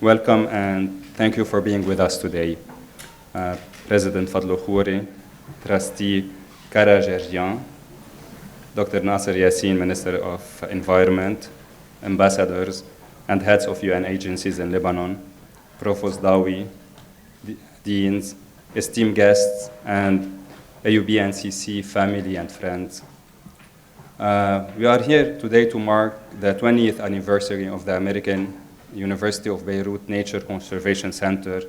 Welcome and thank you for being with us today. President Fadlo Khuri, Trustee Kara Gergian, Dr. Nasser Yassin, Minister of Environment, ambassadors and heads of UN agencies in Lebanon, Provost Daou, deans, esteemed guests, and AUB-NCC family and friends. We are here today to mark the 20th anniversary of the American University of Beirut Nature Conservation Center.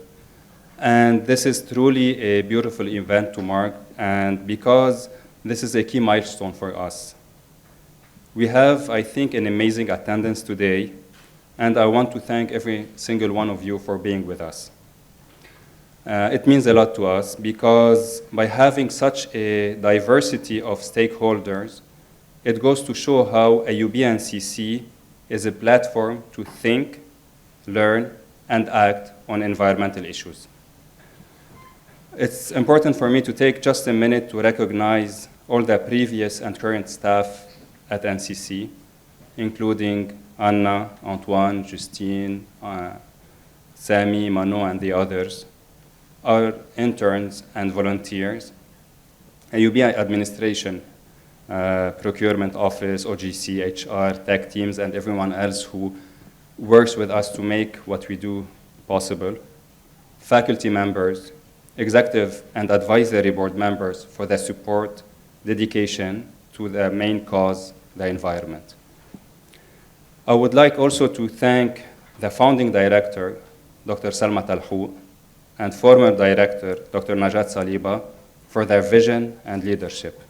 And this is truly a beautiful event to mark, and because this is a key milestone for us. We have, I think, an amazing attendance today, and I want to thank every single one of you for being with us. It means a lot to us because by having such a diversity of stakeholders, it goes to show how AUB-NCC is a platform to think, learn, and act on environmental issues. It's important for me to take just a minute to recognize all the previous and current staff at NCC, including Anna, Antoine, Justine, Sami, Mano, and the others, our interns and volunteers, AUB administration, procurement office, OGC, HR, tech teams, and everyone else who works with us to make what we do possible, faculty members, executive and advisory board members for their support, dedication to the main cause, the environment. I would like also to thank the founding director, Dr. Salma Talhouk, and former director, Dr. Najat Saliba, for their vision and leadership.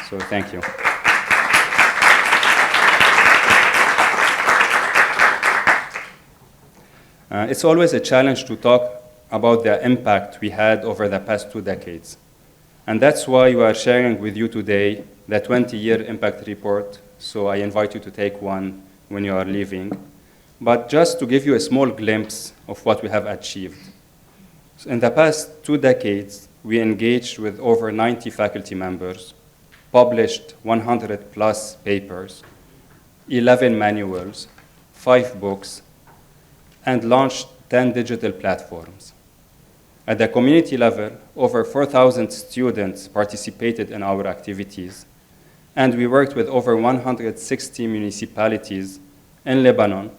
So thank you. It's always a challenge to talk about the impact we had over the past 2 decades. And that's why we are sharing with you today the 20-year impact report. So I invite you to take one when you are leaving. But just to give you a small glimpse of what we have achieved. So in the past 2 decades, we engaged with over 90 faculty members, published 100+ papers, 11 manuals, 5 books, and launched 10 digital platforms. At the community level, over 4,000 students participated in our activities, and we worked with over 160 municipalities in Lebanon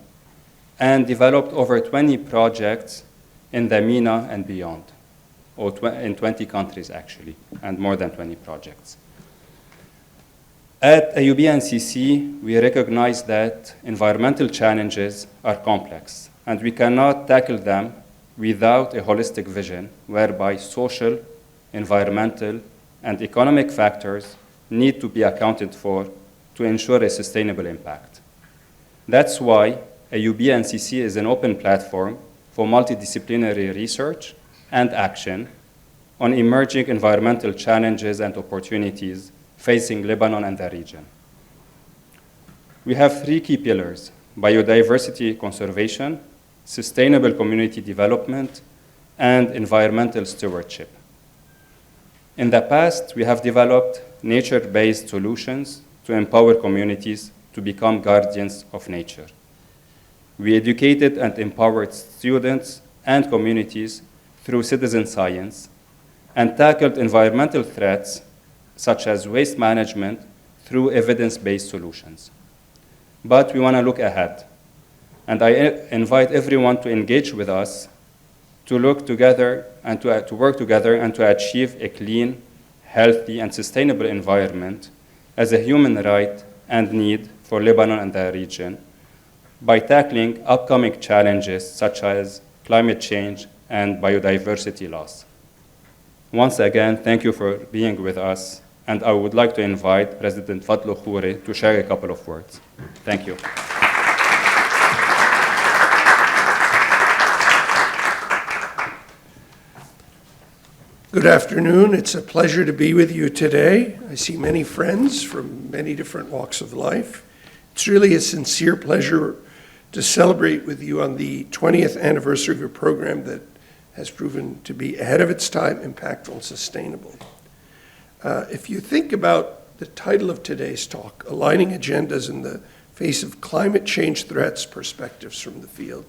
and developed over 20 projects in the MENA and beyond, or in 20 countries actually, and more than 20 projects. At AUB-NCC, we recognize that environmental challenges are complex, and we cannot tackle them without a holistic vision whereby social, environmental, and economic factors need to be accounted for to ensure a sustainable impact. That's why AUB-NCC is an open platform for multidisciplinary research and action on emerging environmental challenges and opportunities facing Lebanon and the region. We have 3 key pillars: biodiversity conservation, sustainable community development, and environmental stewardship. In the past, we have developed nature-based solutions to empower communities to become guardians of nature. We educated and empowered students and communities through citizen science and tackled environmental threats such as waste management through evidence-based solutions. But we want to look ahead. And I invite everyone to engage with us to look together and to work together and to achieve a clean, healthy, and sustainable environment as a human right and need for Lebanon and the region by tackling upcoming challenges such as climate change and biodiversity loss. Once again, thank you for being with us, and I would like to invite President Fadlo Khuri to share a couple of words. Thank you. Good afternoon. It's a pleasure to be with you today. I see many friends from many different walks of life. It's really a sincere pleasure to celebrate with you on the 20th anniversary of a program that has proven to be ahead of its time, impactful, and sustainable. If you think about the title of today's talk, Aligning Agendas in the Face of Climate Change Threats, Perspectives from the Field,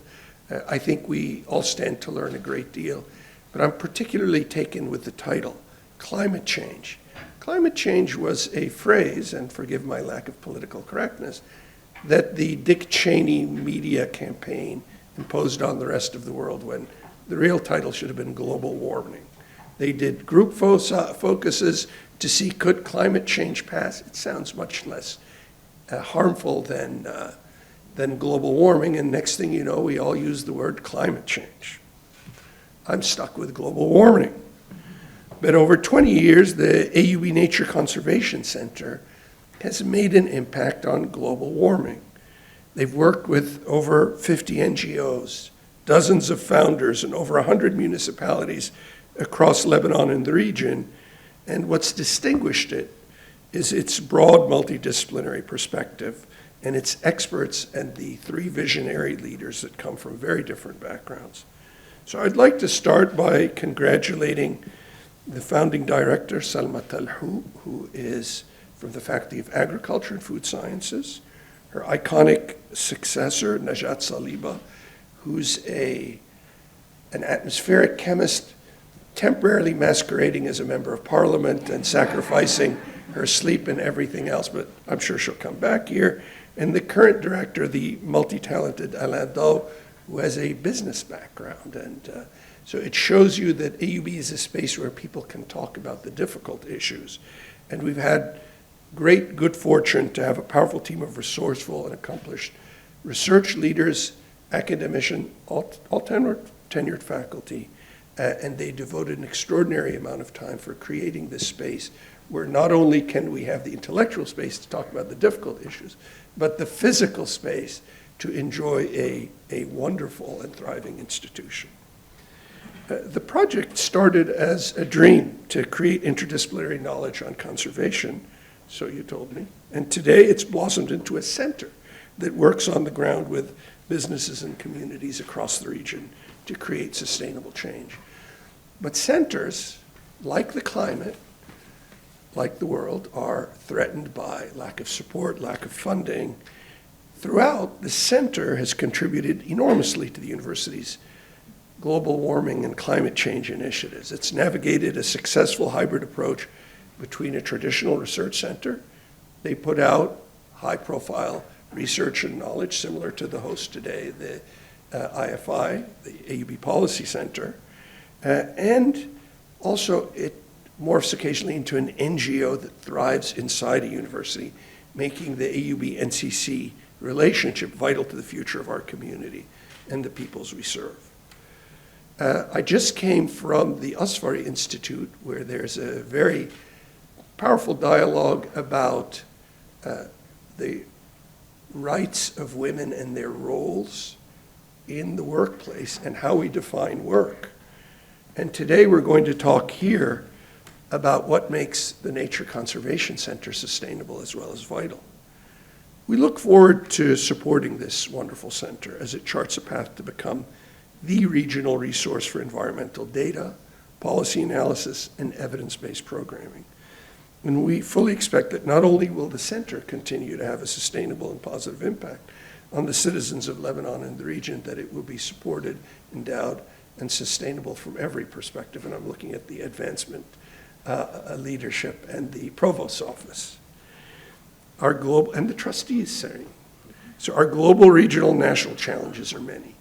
I think we all stand to learn a great deal, but I'm particularly taken with the title, Climate Change. Climate change was a phrase, and forgive my lack of political correctness, that the Dick Cheney media campaign imposed on the rest of the world when the real title should have been global warming. They did group focuses to see could climate change pass. It sounds much less harmful than global warming, and next thing you know, we all use the word climate change. I'm stuck with global warming. But over 20 years, the AUB Nature Conservation Center has made an impact on global warming. They've worked with over 50 NGOs, dozens of founders, and over 100 municipalities across Lebanon and the region. And what's distinguished it is its broad multidisciplinary perspective and its experts and the 3 visionary leaders that come from very different backgrounds. So I'd like to start by congratulating the founding director, Salma Talhouk, who is from the Faculty of Agriculture and Food Sciences, her iconic successor, Najat Saliba, who's an atmospheric chemist temporarily masquerading as a member of parliament and sacrificing her sleep and everything else, but I'm sure she'll come back here. And the current director, the multi-talented Alain, who has a business background. And so it shows you that AUB is a space where people can talk about the difficult issues. And we've had great good fortune to have a powerful team of resourceful and accomplished research leaders, academicians, all tenured faculty, and they devoted an extraordinary amount of time for creating this space where not only can we have the intellectual space to talk about the difficult issues, but the physical space to enjoy a wonderful and thriving institution. The project started as a dream to create interdisciplinary knowledge on conservation, so you told me, and today it's blossomed into a center that works on the ground with businesses and communities across the region to create sustainable change. But centers, like the climate, like the world, are threatened by lack of support, lack of funding. Throughout, the center has contributed enormously to the university's global warming and climate change initiatives. It's navigated a successful hybrid approach between a traditional research center. They put out high-profile research and knowledge similar to the host today, the IFI, the AUB Policy Center, and also it morphs occasionally into an NGO that thrives inside a university, making the AUB-NCC relationship vital to the future of our community and the peoples we serve. I just came from the Asfari Institute, where there's a very powerful dialogue about the rights of women and their roles in the workplace and how we define work. And today we're going to talk here about what makes the Nature Conservation Center sustainable as well as vital. We look forward to supporting this wonderful center as it charts a path to become the regional resource for environmental data, policy analysis, and evidence-based programming. And we fully expect that not only will the center continue to have a sustainable and positive impact on the citizens of Lebanon and the region, that it will be supported, endowed, and sustainable from every perspective. And I'm looking at the advancement leadership and the provost's office. Our global, and the trustees saying. So our global, regional, national challenges are many.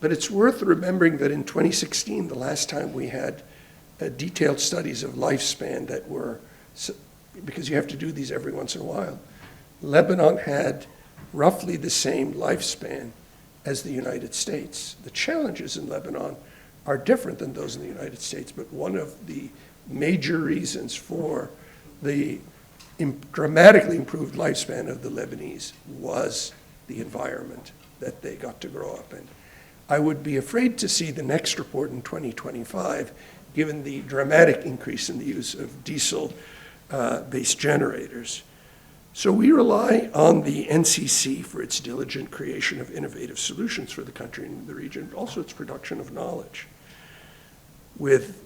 But it's worth remembering that in 2016, the last time we had detailed studies of lifespan that were, because you have to do these every once in a while, Lebanon had roughly the same lifespan as the United States. The challenges in Lebanon are different than those in the United States, but one of the major reasons for the dramatically improved lifespan of the Lebanese was the environment that they got to grow up in. I would be afraid to see the next report in 2025, given the dramatic increase in the use of diesel-based generators. So we rely on the NCC for its diligent creation of innovative solutions for the country and the region, but also its production of knowledge. With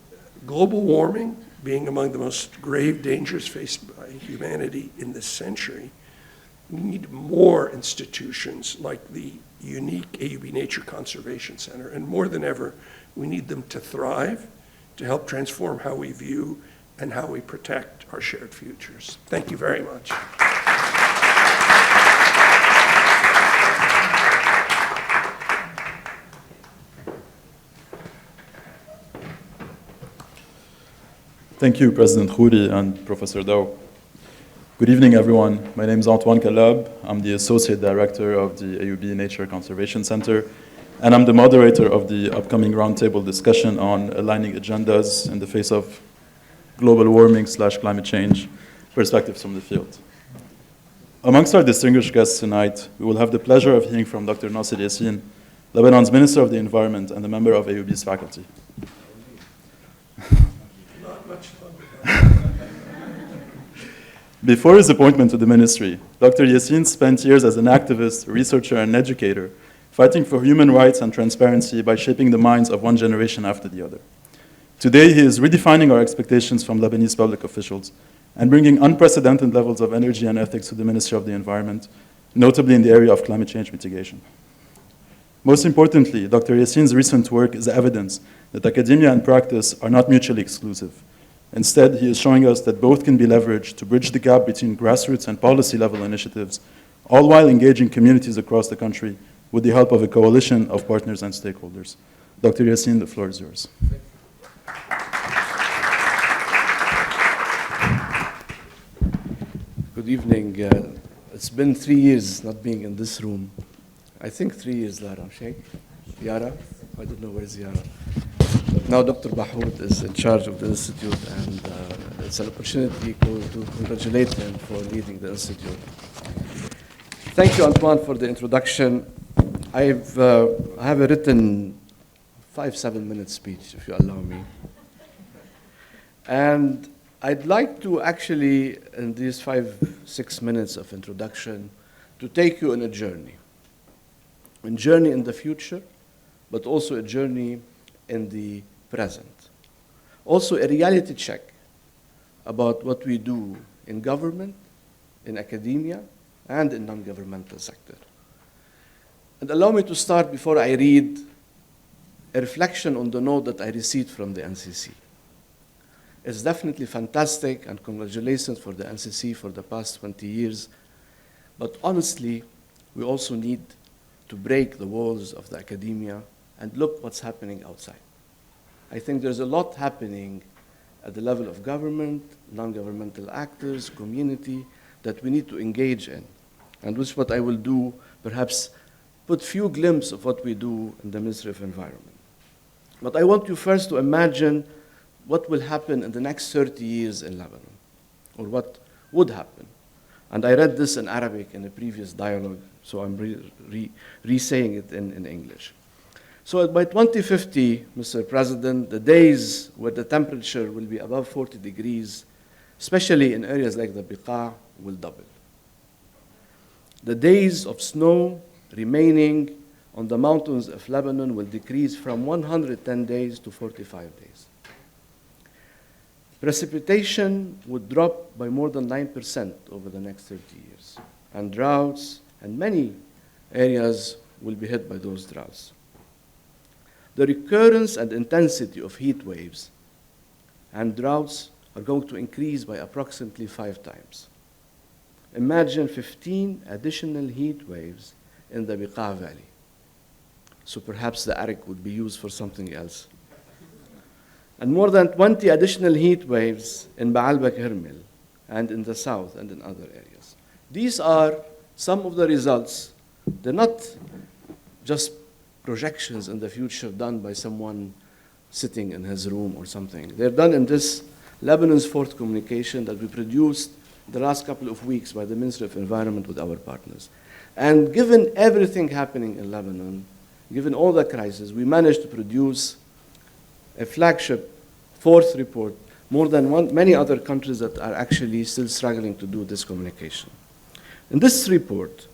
global warming being among the most grave dangers faced by humanity in this century, we need more institutions like the unique AUB Nature Conservation Center. And more than ever, we need them to thrive, to help transform how we view and how we protect our shared futures. Thank you very much. Thank you, President Khuri and Professor Daou. Good evening, everyone. My name is Antoine Kallab. I'm the Associate Director of the AUB Nature Conservation Center, and I'm the moderator of the upcoming roundtable discussion on aligning agendas in the face of global warming / climate change, perspectives from the field. Amongst our distinguished guests tonight, we will have the pleasure of hearing from Dr. Nasser Yassin, Lebanon's Minister of the Environment and a member of AUB's faculty. Before his appointment to the ministry, Dr. Yassin spent years as an activist, researcher, and educator, fighting for human rights and transparency by shaping the minds of one generation after the other. Today, he is redefining our expectations from Lebanese public officials and bringing unprecedented levels of energy and ethics to the Ministry of the Environment, notably in the area of climate change mitigation. Most importantly, Dr. Yassin's recent work is evidence that academia and practice are not mutually exclusive. Instead, he is showing us that both can be leveraged to bridge the gap between grassroots and policy-level initiatives, all while engaging communities across the country with the help of a coalition of partners and stakeholders. Dr. Yassin, the floor is yours. Good evening. It's been 3 years not being in this room. I think 3 years, Lara, Sheikh? Yara? I don't know where's Yara. Now Dr. Bahoud is in charge of the institute, and it's an opportunity to congratulate him for leading the institute. Thank you, Antoine, for the introduction. I have a written 5-7 minute speech, if you allow me. And I'd like to actually, in these 5-6 minutes of introduction, to take you on a journey in the future, but also a journey in the present. Also a reality check about what we do in government, in academia, and in non-governmental sector. And allow me to start, before I read, a reflection on the note that I received from the NCC. It's definitely fantastic, and congratulations for the NCC for the past 20 years. But honestly, we also need to break the walls of the academia and look what's happening outside. I think there's a lot happening at the level of government, non-governmental actors, community, that we need to engage in. And which what I will do, perhaps put few glimpses of what we do in the Ministry of Environment. But I want you first to imagine what will happen in the next 30 years in Lebanon, or what would happen. And I read this in Arabic in a previous dialogue, so I'm re-saying it in English. So by 2050, Mr. President, the days where the temperature will be above 40 degrees, especially in areas like the Biqa, will double. The days of snow remaining on the mountains of Lebanon will decrease from 110 days to 45 days. Precipitation would drop by more than 9% over the next 30 years. And droughts, and many areas will be hit by those droughts. The recurrence and intensity of heat waves and droughts are going to increase by approximately 5 times. Imagine 15 additional heat waves in the Biqa Valley. So perhaps the Heirich would be used for something else. And more than 20 additional heat waves in Baalbek Hermel and in the south and in other areas. These are some of the results. They're not just projections in the future done by someone sitting in his room or something. They're done in this Lebanon's fourth communication that we produced the last couple of weeks by the Ministry of Environment with our partners. And given everything happening in Lebanon, given all the crises, we managed to produce a flagship fourth report, more than many other countries that are actually still struggling to do this communication. In this report,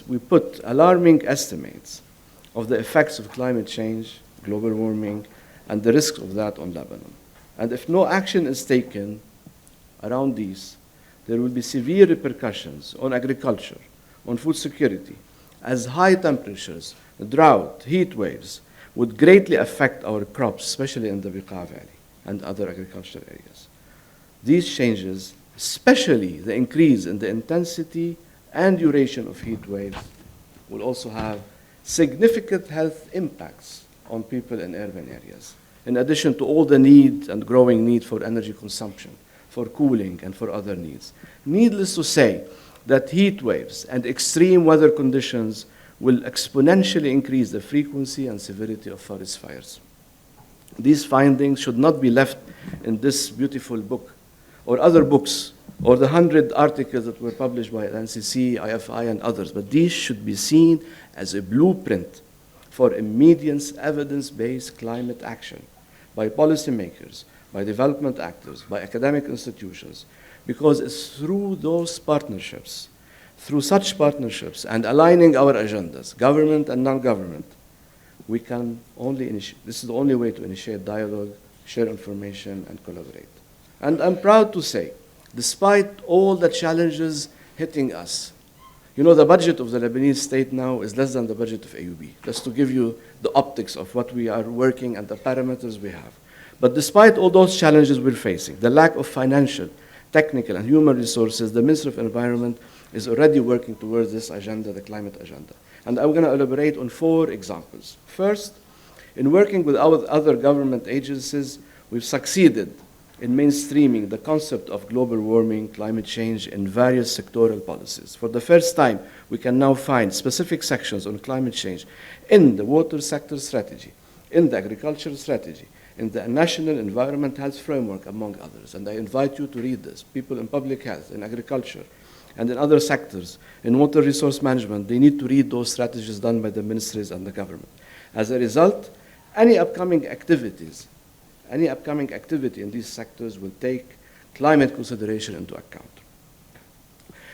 we put alarming estimates of the effects of climate change, global warming, and the risks of that on Lebanon. And if no action is taken around these, there will be severe repercussions on agriculture, on food security, as high temperatures, drought, heat waves would greatly affect our crops, especially in the Beqa Valley and other agricultural areas. These changes, especially the increase in the intensity and duration of heat waves, will also have significant health impacts on people in urban areas, in addition to all the need and growing need for energy consumption, for cooling, and for other needs. Needless to say that heat waves and extreme weather conditions will exponentially increase the frequency and severity of forest fires. These findings should not be left in this beautiful book or other books or the 100 articles that were published by NCC, IFI, and others, but these should be seen as a blueprint for immediate evidence-based climate action by policymakers, by development actors, by academic institutions, because it's through those partnerships, through such partnerships and aligning our agendas, government and non-government, we can only this is the only way to initiate dialogue, share information, and collaborate. And I'm proud to say, despite all the challenges hitting us, you know, the budget of the Lebanese state now is less than the budget of AUB, just to give you the optics of what we are working and the parameters we have. But despite all those challenges we're facing, the lack of financial, technical, and human resources, the Ministry of Environment is already working towards this agenda, the climate agenda. And I'm going to elaborate on 4 examples. First, in working with our other government agencies, we've succeeded in mainstreaming the concept of global warming, climate change in various sectoral policies. For the first time, we can now find specific sections on climate change in the water sector strategy, in the agricultural strategy, in the National Environment Health Framework, among others. And I invite you to read this. People in public health, in agriculture, and in other sectors, in water resource management, they need to read those strategies done by the ministries and the government. As a result, any upcoming activity in these sectors will take climate consideration into account.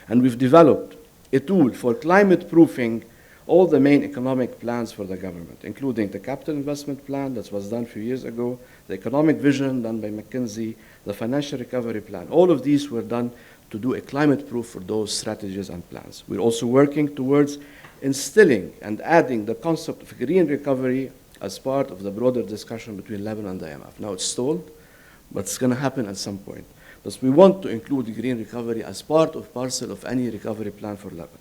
And we've developed a tool for climate proofing all the main economic plans for the government, including the capital investment plan that was done a few years ago, the economic vision done by McKinsey, the financial recovery plan. All of these were done to do a climate proof for those strategies and plans. We're also working towards instilling and adding the concept of green recovery as part of the broader discussion between Lebanon and the IMF. Now it's stalled, but it's going to happen at some point. But we want to include green recovery as part of parcel of any recovery plan for Lebanon.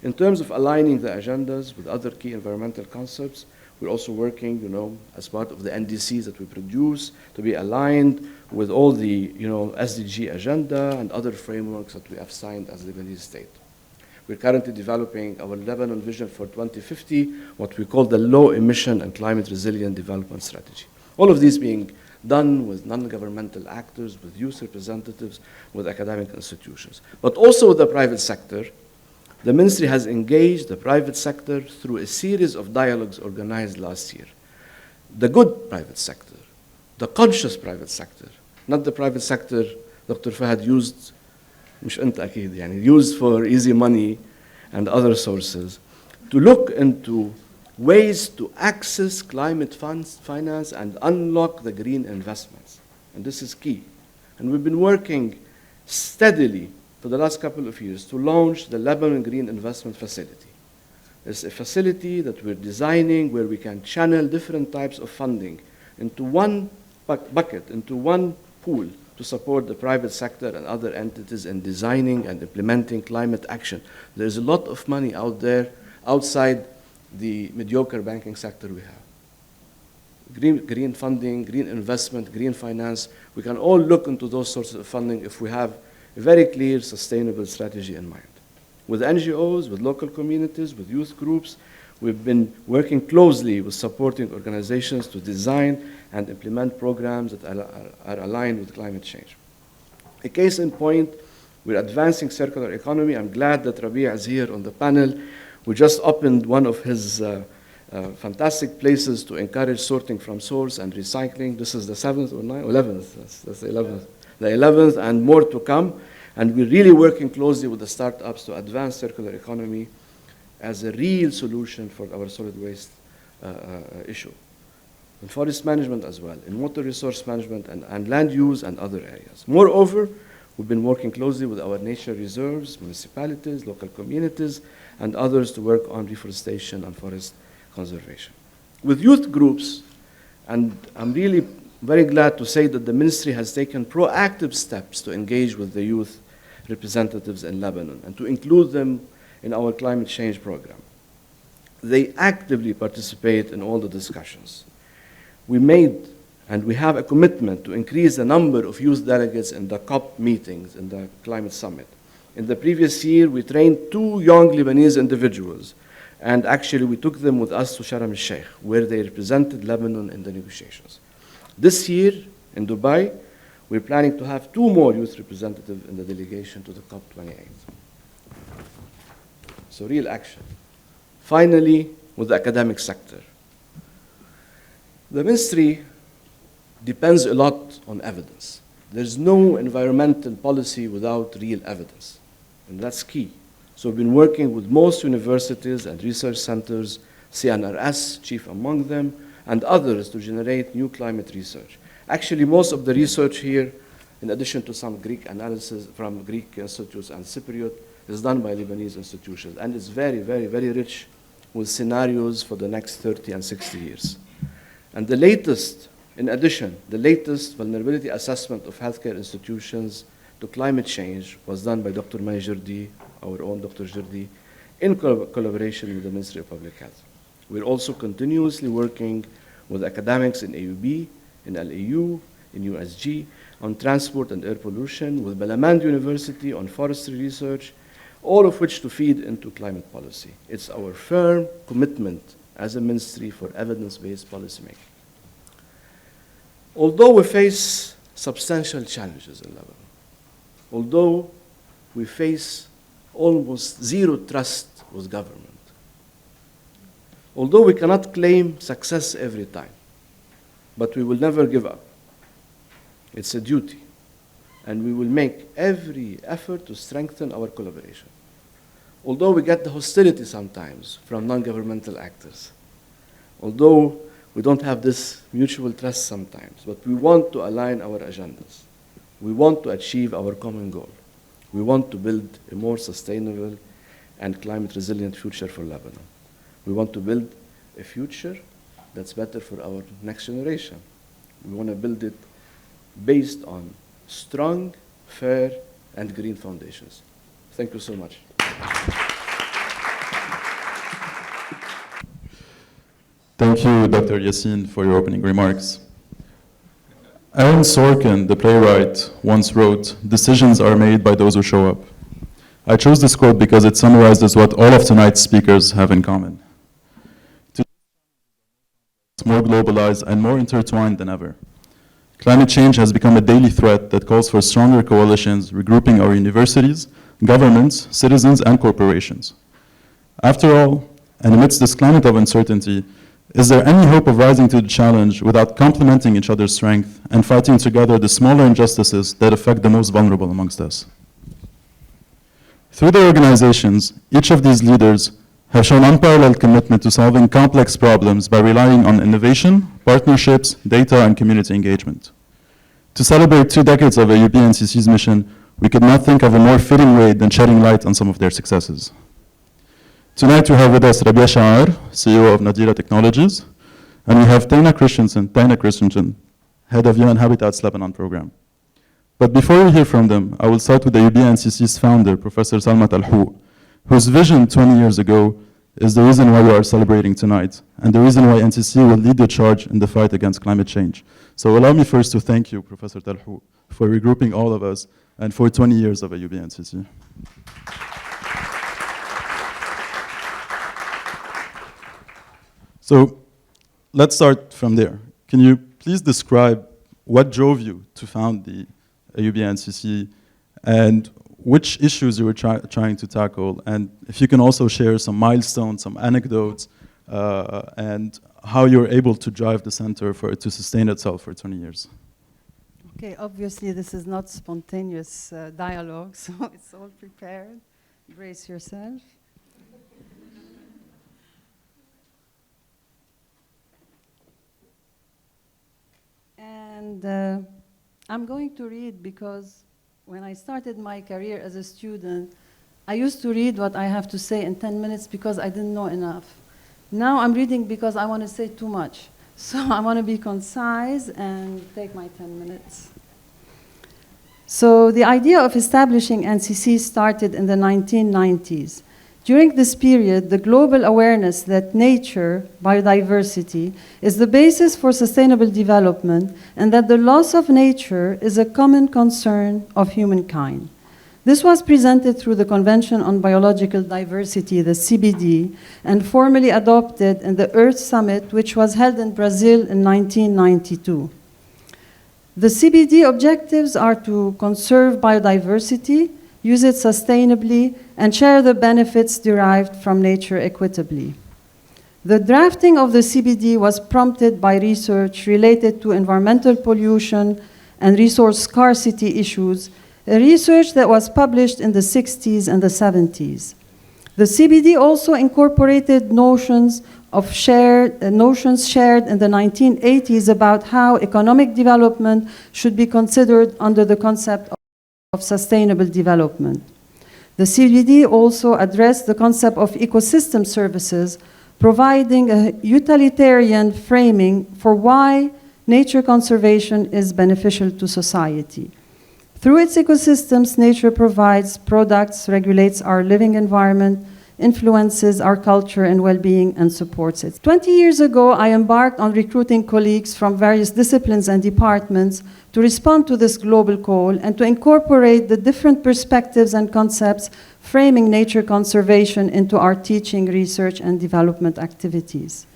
In terms of aligning the agendas with other key environmental concepts, we're also working, as part of the NDCs that we produce to be aligned with all the, SDG agenda and other frameworks that we have signed as Lebanese state. We're currently developing our Lebanon vision for 2050, what we call the low emission and climate resilient development strategy. All of these being done with non-governmental actors, with youth representatives, with academic institutions, but also with the private sector. The ministry has engaged the private sector through a series of dialogues organized last year. The good private sector, the conscious private sector, not the private sector Dr. Fahad used, used for easy money and other sources, to look into ways to access climate finance and unlock the green investments. And this is key. And we've been working steadily for the last couple of years to launch the Lebanon Green Investment Facility. It's a facility that we're designing where we can channel different types of funding into one bucket, into one pool to support the private sector and other entities in designing and implementing climate action. There's a lot of money out there outside the mediocre banking sector we have. Green funding, green investment, green finance, we can all look into those sources of funding if we have a very clear, sustainable strategy in mind. With NGOs, with local communities, with youth groups, we've been working closely with supporting organizations to design and implement programs that are aligned with climate change. A case in point, we're advancing circular economy. I'm glad that Rabi' is here on the panel. We just opened one of his fantastic places to encourage sorting from source and recycling. This is the 7th or 9th, 11th, that's the 11th. The 11th, and more to come. And we're really working closely with the startups to advance circular economy as a real solution for our solid waste issue. In forest management as well, in water resource management and land use and other areas. Moreover, We've been working closely with our nature reserves, municipalities, local communities, and others to work on reforestation and forest conservation. With youth groups, and I'm really very glad to say that the ministry has taken proactive steps to engage with the youth representatives in Lebanon and to include them in our climate change program. They actively participate in all the discussions. We made and we have a commitment to increase the number of youth delegates in the COP meetings, in the climate summit. In the previous year, we trained 2 young Lebanese individuals, and actually we took them with us to Sharm el-Sheikh, where they represented Lebanon in the negotiations. This year, in Dubai, we're planning to have 2 more youth representatives in the delegation to the COP28. So real action. Finally, with the academic sector. The ministry depends a lot on evidence. There's no environmental policy without real evidence, and that's key. So we've been working with most universities and research centers, CNRS, chief among them, and others to generate new climate research. Actually, most of the research here, in addition to some Greek analysis from Greek institutes and Cypriot, is done by Lebanese institutions, and it's very, very, very rich with scenarios for the next 30 and 60 years. And the latest, in addition, the latest vulnerability assessment of healthcare institutions to climate change was done by Dr. May Jirdi, our own Dr. Jirdi, in collaboration with the Ministry of Public Health. We're also continuously working with academics in AUB, in LAU, in USG, on transport and air pollution, with Balamand University on forestry research, all of which to feed into climate policy. It's our firm commitment as a ministry for evidence-based policymaking. Although we face substantial challenges in Lebanon, although we face almost zero trust with government, although we cannot claim success every time, but we will never give up. It's a duty, and we will make every effort to strengthen our collaboration. Although we get the hostility sometimes from non-governmental actors, although we don't have this mutual trust sometimes, but we want to align our agendas. We want to achieve our common goal. We want to build a more sustainable and climate resilient future for Lebanon. We want to build a future that's better for our next generation. We want to build it based on strong, fair, and green foundations. Thank you so much. Thank you, Dr. Yassin, for your opening remarks. Aaron Sorkin, the playwright, once wrote, "Decisions are made by those who show up." I chose this quote because it summarizes what all of tonight's speakers have in common. It's more globalized and more intertwined than ever. Climate change has become a daily threat that calls for stronger coalitions regrouping our universities, governments, citizens, and corporations. After all, and amidst this climate of uncertainty, is there any hope of rising to the challenge without complementing each other's strength and fighting together the smaller injustices that affect the most vulnerable amongst us? Through their organizations, each of these leaders have shown unparalleled commitment to solving complex problems by relying on innovation, partnerships, data, and community engagement. To celebrate 2 decades of AUB-NCC's mission, we could not think of a more fitting way than shedding light on some of their successes. Tonight we have with us Rabia Sha'ar, CEO of Nadira Technologies, and we have Taina Christensen, Head of UN Habitat's Lebanon Program. But before we hear from them, I will start with AUB-NCC's founder, Professor Salma Talhouk, whose vision 20 years ago is the reason why we are celebrating tonight, and the reason why NCC will lead the charge in the fight against climate change. So allow me first to thank you, Professor Talhouk, for regrouping all of us and for 20 years of AUB-NCC. So let's start from there. Can you please describe what drove you to found the AUB-NCC and which issues you were trying to tackle? And if you can also share some milestones, some anecdotes, and how you're able to drive the center for it to sustain itself for 20 years. Okay, obviously this is not spontaneous dialogue, so it's all prepared. Brace yourself. And I'm going to read because when I started my career as a student, I used to read what I have to say in 10 minutes because I didn't know enough. Now I'm reading because I want to say too much. So I want to be concise and take my 10 minutes. So the idea of establishing NCC started in the 1990s. During this period, the global awareness that nature, biodiversity, is the basis for sustainable development and that the loss of nature is a common concern of humankind. This was presented through the Convention on Biological Diversity, the CBD, and formally adopted in the Earth Summit, which was held in Brazil in 1992. The CBD objectives are to conserve biodiversity, use it sustainably, and share the benefits derived from nature equitably. The drafting of the CBD was prompted by research related to environmental pollution and resource scarcity issues, a research that was published in the 60s and the 70s. The CBD also incorporated notions shared in the 1980s about how economic development should be considered under the concept of sustainable development. The CBD also addressed the concept of ecosystem services, providing a utilitarian framing for why nature conservation is beneficial to society. Through its ecosystems, nature provides products, regulates our living environment, influences our culture and well-being, and supports it. 20 years ago, I embarked on recruiting colleagues from various disciplines and departments to respond to this global call and to incorporate the different perspectives and concepts framing nature conservation into our teaching, research, and development activities.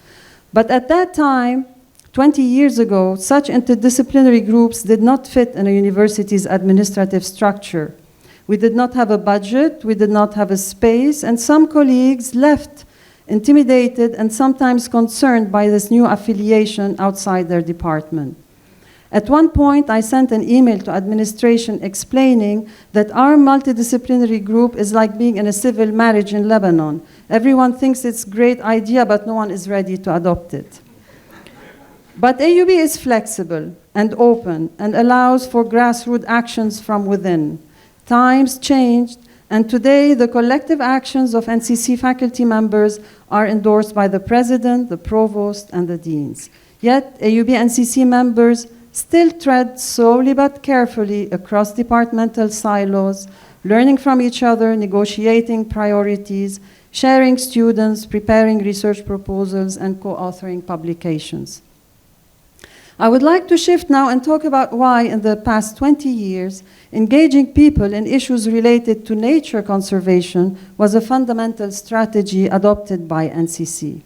But at that time, 20 years ago, such interdisciplinary groups did not fit in a university's administrative structure. We did not have a budget, we did not have a space, and some colleagues left intimidated and sometimes concerned by this new affiliation outside their department. At one point, I sent an email to administration explaining that our multidisciplinary group is like being in a civil marriage in Lebanon. Everyone thinks it's a great idea, but no one is ready to adopt it. But AUB is flexible and open and allows for grassroots actions from within. Times changed, and today the collective actions of NCC faculty members are endorsed by the president, the provost, and the deans. Yet AUB-NCC members still tread slowly but carefully across departmental silos, learning from each other, negotiating priorities, sharing students, preparing research proposals, and co-authoring publications. I would like to shift now and talk about why, in the past 20 years, engaging people in issues related to nature conservation was a fundamental strategy adopted by NCC.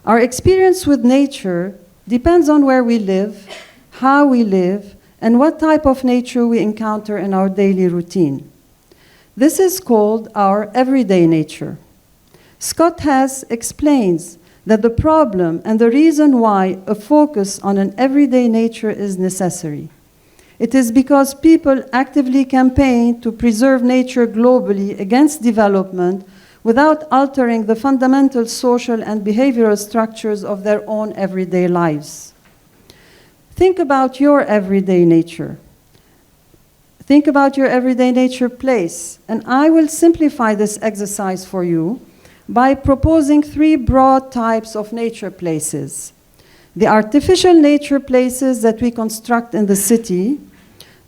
Our experience with nature depends on where we live, how we live, and what type of nature we encounter in our daily routine. This is called our everyday nature. Scott Hess explains that the problem and the reason why a focus on an everyday nature is necessary. It is because people actively campaign to preserve nature globally against development without altering the fundamental social and behavioral structures of their own everyday lives. Think about your everyday nature. Think about your everyday nature place, and I will simplify this exercise for you by proposing 3 broad types of nature places. The artificial nature places that we construct in the city,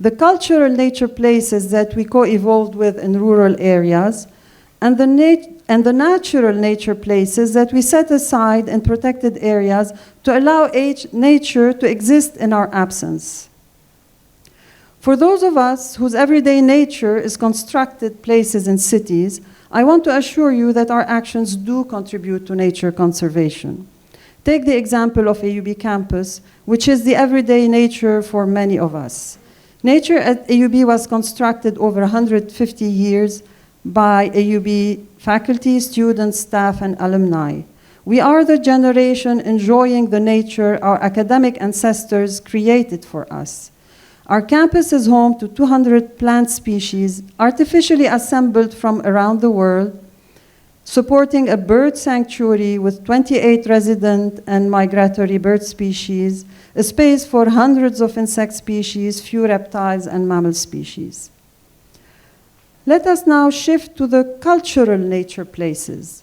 the cultural nature places that we co-evolved with in rural areas, and the natural nature places that we set aside in protected areas to allow nature to exist in our absence. For those of us whose everyday nature is constructed places in cities, I want to assure you that our actions do contribute to nature conservation. Take the example of AUB campus, which is the everyday nature for many of us. Nature at AUB was constructed over 150 years by AUB faculty, students, staff, and alumni. We are the generation enjoying the nature our academic ancestors created for us. Our campus is home to 200 plant species artificially assembled from around the world, supporting a bird sanctuary with 28 resident and migratory bird species, a space for hundreds of insect species, few reptiles and mammal species. Let us now shift to the cultural nature places,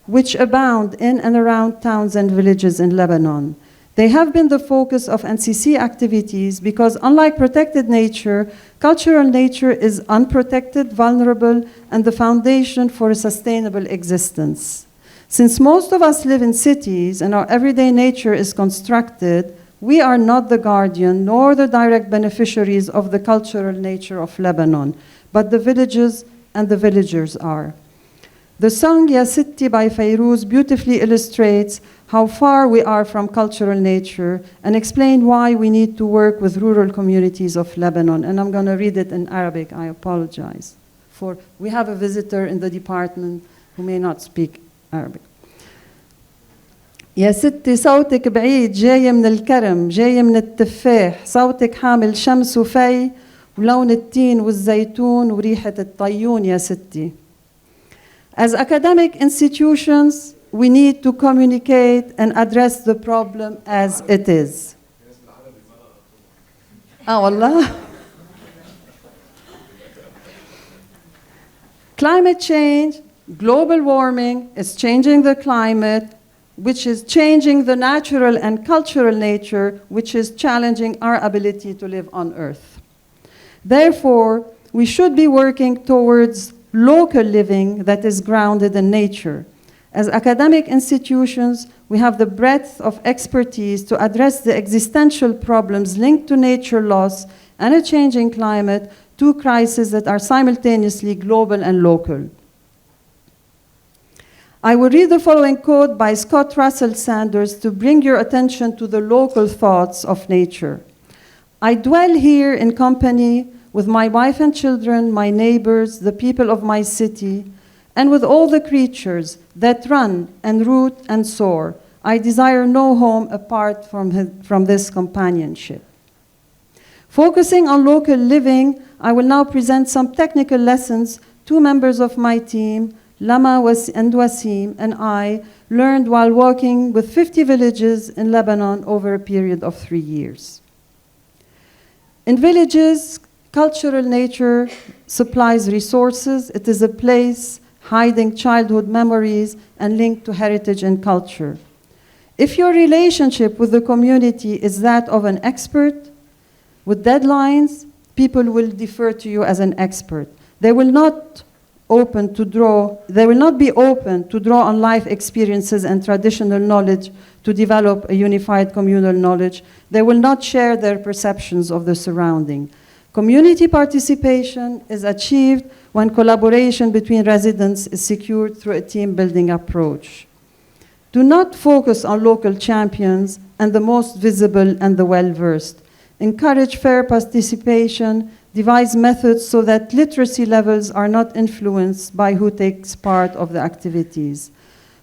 which abound in and around towns and villages in Lebanon. They have been the focus of NCC activities because, unlike protected nature, cultural nature is unprotected, vulnerable, and the foundation for a sustainable existence. Since most of us live in cities and our everyday nature is constructed, we are not the guardian nor the direct beneficiaries of the cultural nature of Lebanon, but the villages and the villagers are. The song Ya Sitti by Fairuz beautifully illustrates how far we are from cultural nature and explain why we need to work with rural communities of Lebanon. And I'm going to read it in Arabic. I apologize. We have a visitor in the department who may not speak Arabic. يا ستي صوتك بعيد جاي من الكرم جاي من التفاح صوتك حامل شمس وفي ولون التين والزيتون وريحة الطيون يا ستي. As academic institutions, we need to communicate and address the problem as it is. والله. Climate change, global warming is changing the climate, which is changing the natural and cultural nature, which is challenging our ability to live on Earth. Therefore, we should be working towards local living that is grounded in nature. As academic institutions, we have the breadth of expertise to address the existential problems linked to nature loss and a changing climate, two crises that are simultaneously global and local. I will read the following quote by Scott Russell Sanders to bring your attention to the local thoughts of nature. I dwell here in company with my wife and children, my neighbors, the people of my city, and with all the creatures that run and root and soar. I desire no home apart from this companionship. Focusing on local living, I will now present some technical lessons two members of my team, Lama and Wasim, and I learned while walking with 50 villages in Lebanon over a period of 3 years. In villages, cultural nature supplies resources. It is a place hiding childhood memories and linked to heritage and culture. If your relationship with the community is that of an expert, with deadlines, people will defer to you as an expert. They will not be open to draw on life experiences and traditional knowledge to develop a unified communal knowledge. They will not share their perceptions of the surrounding. Community participation is achieved when collaboration between residents is secured through a team-building approach. Do not focus on local champions and the most visible and the well-versed. Encourage fair participation, devise methods so that literacy levels are not influenced by who takes part of the activities.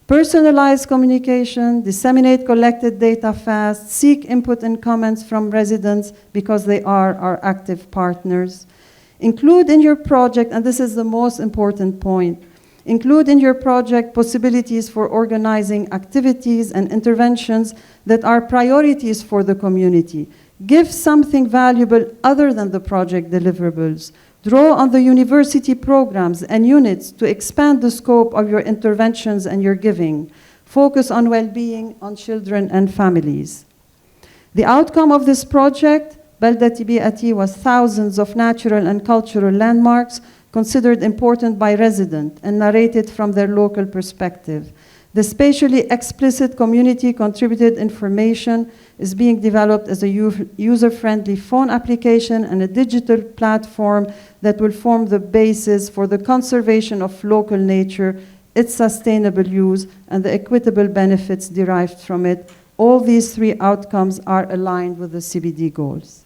Personalize communication, disseminate collected data fast, seek input and comments from residents because they are our active partners. Include in your project, and this is the most important point, include in your project possibilities for organizing activities and interventions that are priorities for the community. Give something valuable other than the project deliverables. Draw on the university programs and units to expand the scope of your interventions and your giving. Focus on well-being, on children and families. The outcome of this project, Baldati Bi'ati, was thousands of natural and cultural landmarks considered important by residents and narrated from their local perspective. The spatially explicit community-contributed information is being developed as a user-friendly phone application and a digital platform that will form the basis for the conservation of local nature, its sustainable use, and the equitable benefits derived from it. All these three outcomes are aligned with the CBD goals.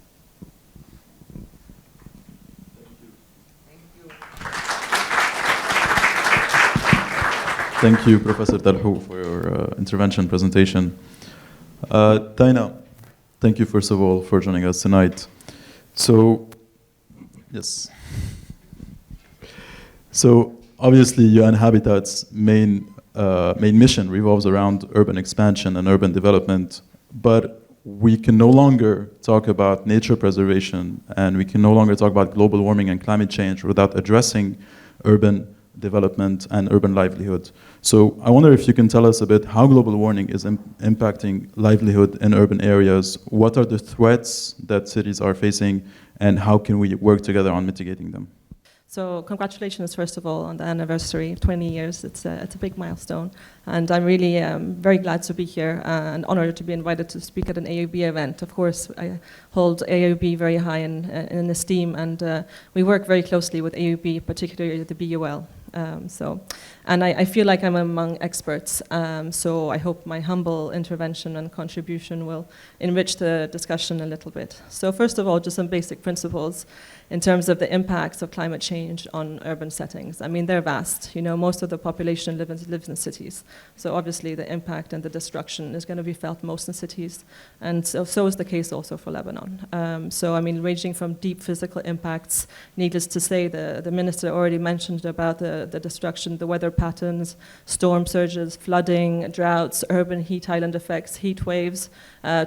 Thank you, Professor Talhouk, for your intervention presentation. Taina, thank you, first of all, for joining us tonight. So, yes. So, obviously UN Habitat's main mission revolves around urban expansion and urban development, but we can no longer talk about nature preservation, and we can no longer talk about global warming and climate change without addressing urban development and urban livelihood. So I wonder if you can tell us a bit how global warming is impacting livelihood in urban areas. What are the threats that cities are facing, and how can we work together on mitigating them? So congratulations, first of all, on the anniversary, 20 years. It's a big milestone. And I'm really very glad to be here and honored to be invited to speak at an AUB event. Of course, I hold AUB very high in esteem, and we work very closely with AUB, particularly the BUL. And I feel like I'm among experts, so I hope my humble intervention and contribution will enrich the discussion a little bit. So first of all, just some basic principles in terms of the impacts of climate change on urban settings. I mean, they're vast. You know, most of the population lives in cities, so obviously the impact and the destruction is going to be felt most in cities, and so is the case also for Lebanon. So I mean, ranging from deep physical impacts, needless to say, the minister already mentioned about the destruction, the weather patterns, storm surges, flooding, droughts, urban heat island effects, heat waves,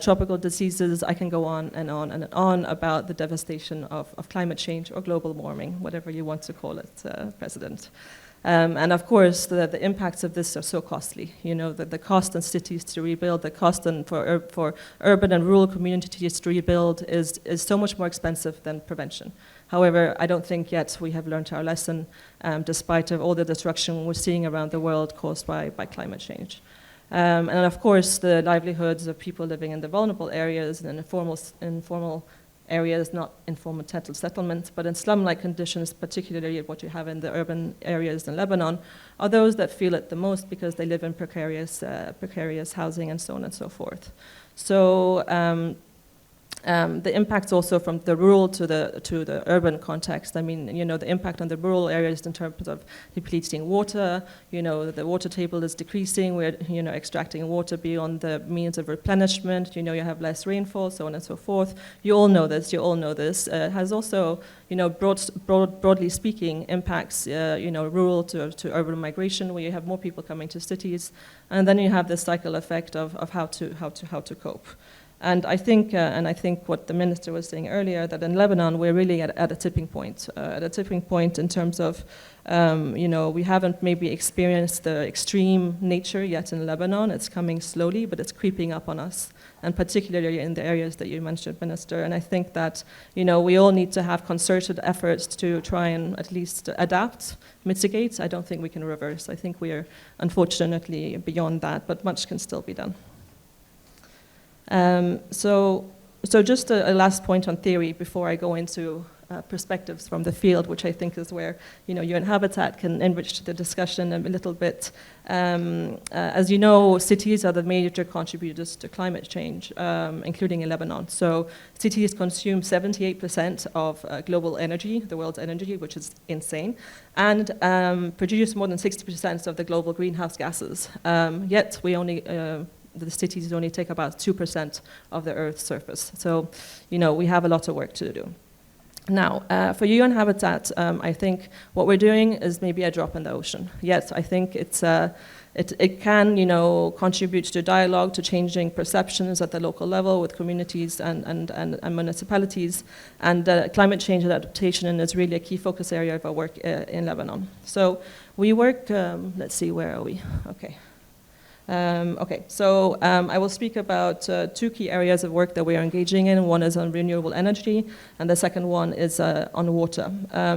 tropical diseases. I can go on and on and on about the devastation of climate change or global warming, whatever you want to call it, President. And of course, the impacts of this are so costly. You know, the cost in cities to rebuild, the cost for urban and rural communities to rebuild is so much more expensive than prevention. However, I don't think yet we have learned our lesson, despite of all the destruction we're seeing around the world caused by climate change. And of course, the livelihoods of people living in the vulnerable areas and informal areas, not informal settlements, but in slum-like conditions, particularly what you have in the urban areas in Lebanon, are those that feel it the most because they live in precarious housing and so on and so forth. So the impacts also from the rural to the urban context. I mean, you know, the impact on the rural areas in terms of depleting water. You know, the water table is decreasing. We're, you know, extracting water beyond the means of replenishment. You know, you have less rainfall, so on and so forth. You all know this. You all know this. It has also, you know, broadly speaking, impacts, you know, rural to urban migration, where you have more people coming to cities, and then you have this cycle effect of how to cope. And I think what the minister was saying earlier, that in Lebanon we're really at a tipping point in terms of, you know, we haven't maybe experienced the extreme nature yet in Lebanon. It's coming slowly, but it's creeping up on us, and particularly in the areas that you mentioned, Minister. And I think that, you know, we all need to have concerted efforts to try and at least adapt, mitigate. I don't think we can reverse. I think we are unfortunately beyond that, but much can still be done. So just a last point on theory before I go into perspectives from the field, which I think is where, you know, UN Habitat can enrich the discussion a little bit. As you know, cities are the major contributors to climate change, including in Lebanon. So cities consume 78% of global energy, the world's energy, which is insane, and produce more than 60% of the global greenhouse gases. Yet we only the cities only take about 2% of the Earth's surface. So, you know, we have a lot of work to do. Now, for UN Habitat, I think what we're doing is maybe a drop in the ocean. Yes, I think it can, you know, contribute to dialogue, to changing perceptions at the local level with communities and municipalities, and climate change adaptation is really a key focus area of our work in Lebanon. So we work, let's see, where are we? Okay. So I will speak about two key areas of work that we are engaging in. One is on renewable energy, and the second one is on water.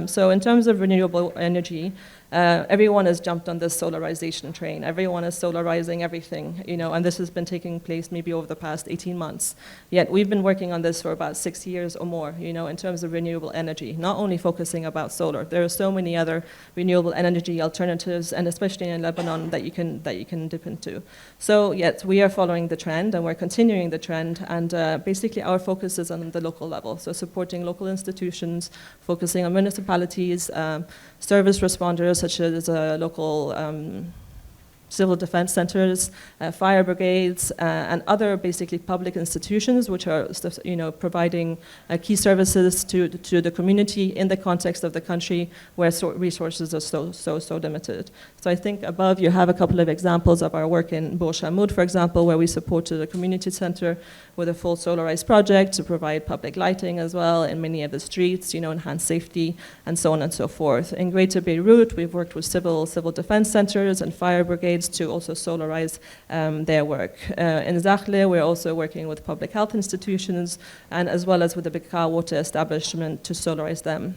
So in terms of renewable energy, everyone has jumped on this solarization train. Everyone is solarizing everything, you know, and this has been taking place maybe over the past 18 months. Yet we've been working on this for about 6 years or more, you know, in terms of renewable energy, not only focusing about solar. There are so many other renewable energy alternatives, and especially in Lebanon, that you can dip into. So yet we are following the trend, and we're continuing the trend, and basically our focus is on the local level. So supporting local institutions, focusing on municipalities, service responders such as local civil defense centers, fire brigades, and other basically public institutions which are providing key services to the community in the context of the country where resources are so limited. So I think above you have a couple of examples of our work in Boll, for example, where we supported a community center with a full solarized project to provide public lighting as well in many of the streets, enhance safety, and so on and so forth. In Greater Beirut, we've worked with civil defense centers and fire brigades to also solarize their work. In Zakhle, we're also working with public health institutions and as well as with the Bekaa water establishment to solarize them.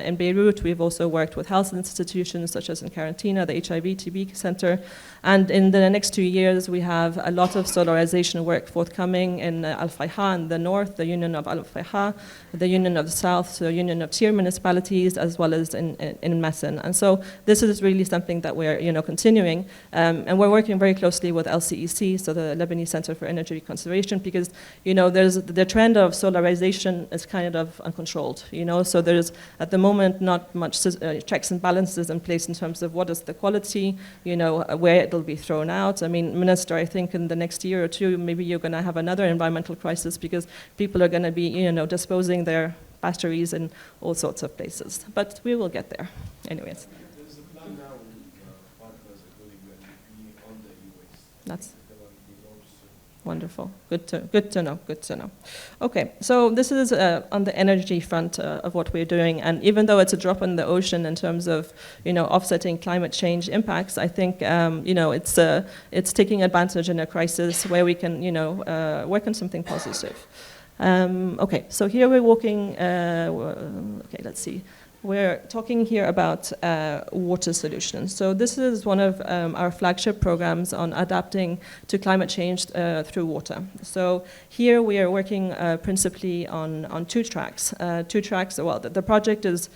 In Beirut, we've also worked with health institutions such as in Karantina, the HIV/TB center, and in the next 2 years, we have a lot of solarization work forthcoming in Al-Fayha in the north, the Union of Al-Fayha, the Union of the South, so Union of Tier municipalities, as well as in Messin. And so this is really something that we're continuing, and we're working very closely with LCEC, so the Lebanese Center for Energy Conservation, because there's the trend of solarization is kind of uncontrolled. So there's at the moment not much checks and balances in place in terms of what is the quality, where it'll be thrown out. I mean, Minister, I think in the next year or two, maybe you're going to have another environmental crisis because people are going to be, disposing their batteries in all sorts of places. But we will get there. Anyways. There's a plan now with partners including UNDP on the e-waste. That's Soon. wonderful. Good to know. Okay, so this is on the energy front of what we're doing, and even though it's a drop in the ocean in terms of offsetting climate change impacts, I think it's taking advantage in a crisis where we can work on something positive. Okay, so here we're walking. Okay, let's see. We're talking here about water solutions. So this is one of our flagship programs on adapting to climate change through water. So here we are working principally on two tracks. Well, the project is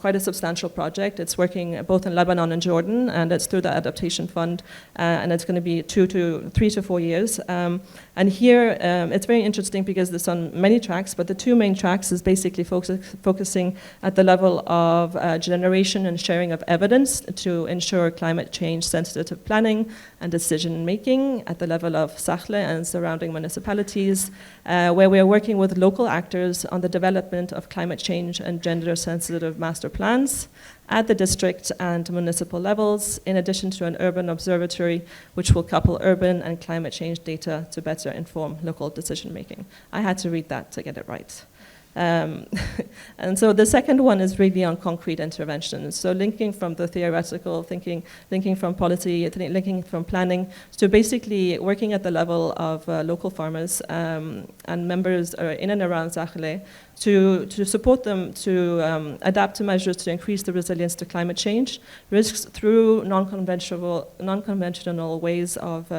quite a substantial project. It's working both in Lebanon and Jordan, and it's through the Adaptation Fund, and it's going to be 3 to 4 years. And here it's very interesting because it's on many tracks, but the two main tracks is basically focusing at the level of generation and sharing of evidence to ensure climate change sensitive planning and decision making at the level of Zakhle and surrounding municipalities, where we are working with local actors on the development of climate change and gender sensitive master plans at the district and municipal levels, in addition to an urban observatory which will couple urban and climate change data to better inform local decision making. I had to read that to get it right. And so the second one is really on concrete interventions. So linking from the theoretical thinking, linking from policy, linking from planning, to basically working at the level of local farmers and members in and around Zakhle to support them to adapt to measures to increase the resilience to climate change risks through non-conventional ways of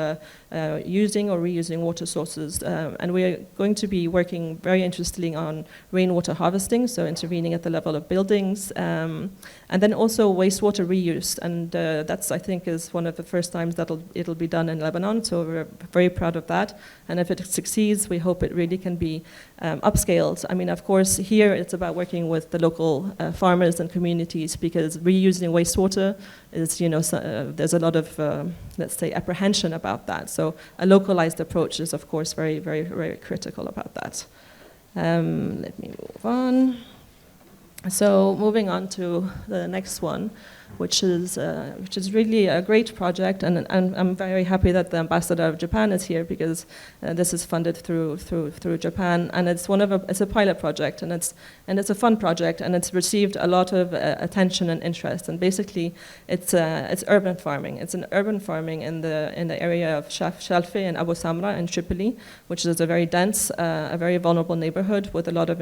using or reusing water sources. And we are going to be working very interestingly on rainwater harvesting, so intervening at the level of buildings, and then also wastewater reuse. And that's, I think, is one of the first times that it'll be done in Lebanon, so we're very proud of that. And if it succeeds, we hope it really can be upscaled. I mean, of course, here it's about working with the local farmers and communities, because reusing wastewater is, there's a lot of, let's say, apprehension about that. So a localized approach is, of course, very, very, very critical about that. Let me move on. So moving on to the next one, which is really a great project, and I'm very happy that the ambassador of Japan is here, because this is funded through Japan, and it's it's a pilot project, and it's a fun project, and it's received a lot of attention and interest. And basically, it's urban farming. It's an urban farming in the area of Shalfe and Abu Samra in Tripoli, which is a very dense, a very vulnerable neighborhood with a lot of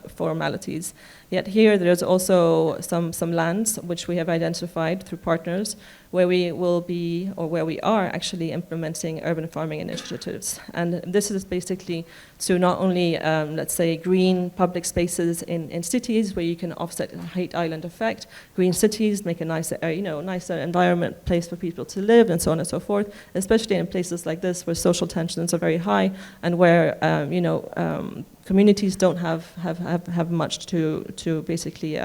formalities. Yet here, there's also some lands which we have identified through partners where we will be, or where we are actually implementing urban farming initiatives. And this is basically to not only, let's say, green public spaces in cities where you can offset the heat island effect, green cities, make a nicer, nicer environment, place for people to live, and so on and so forth, especially in places like this where social tensions are very high and where, communities don't have much to basically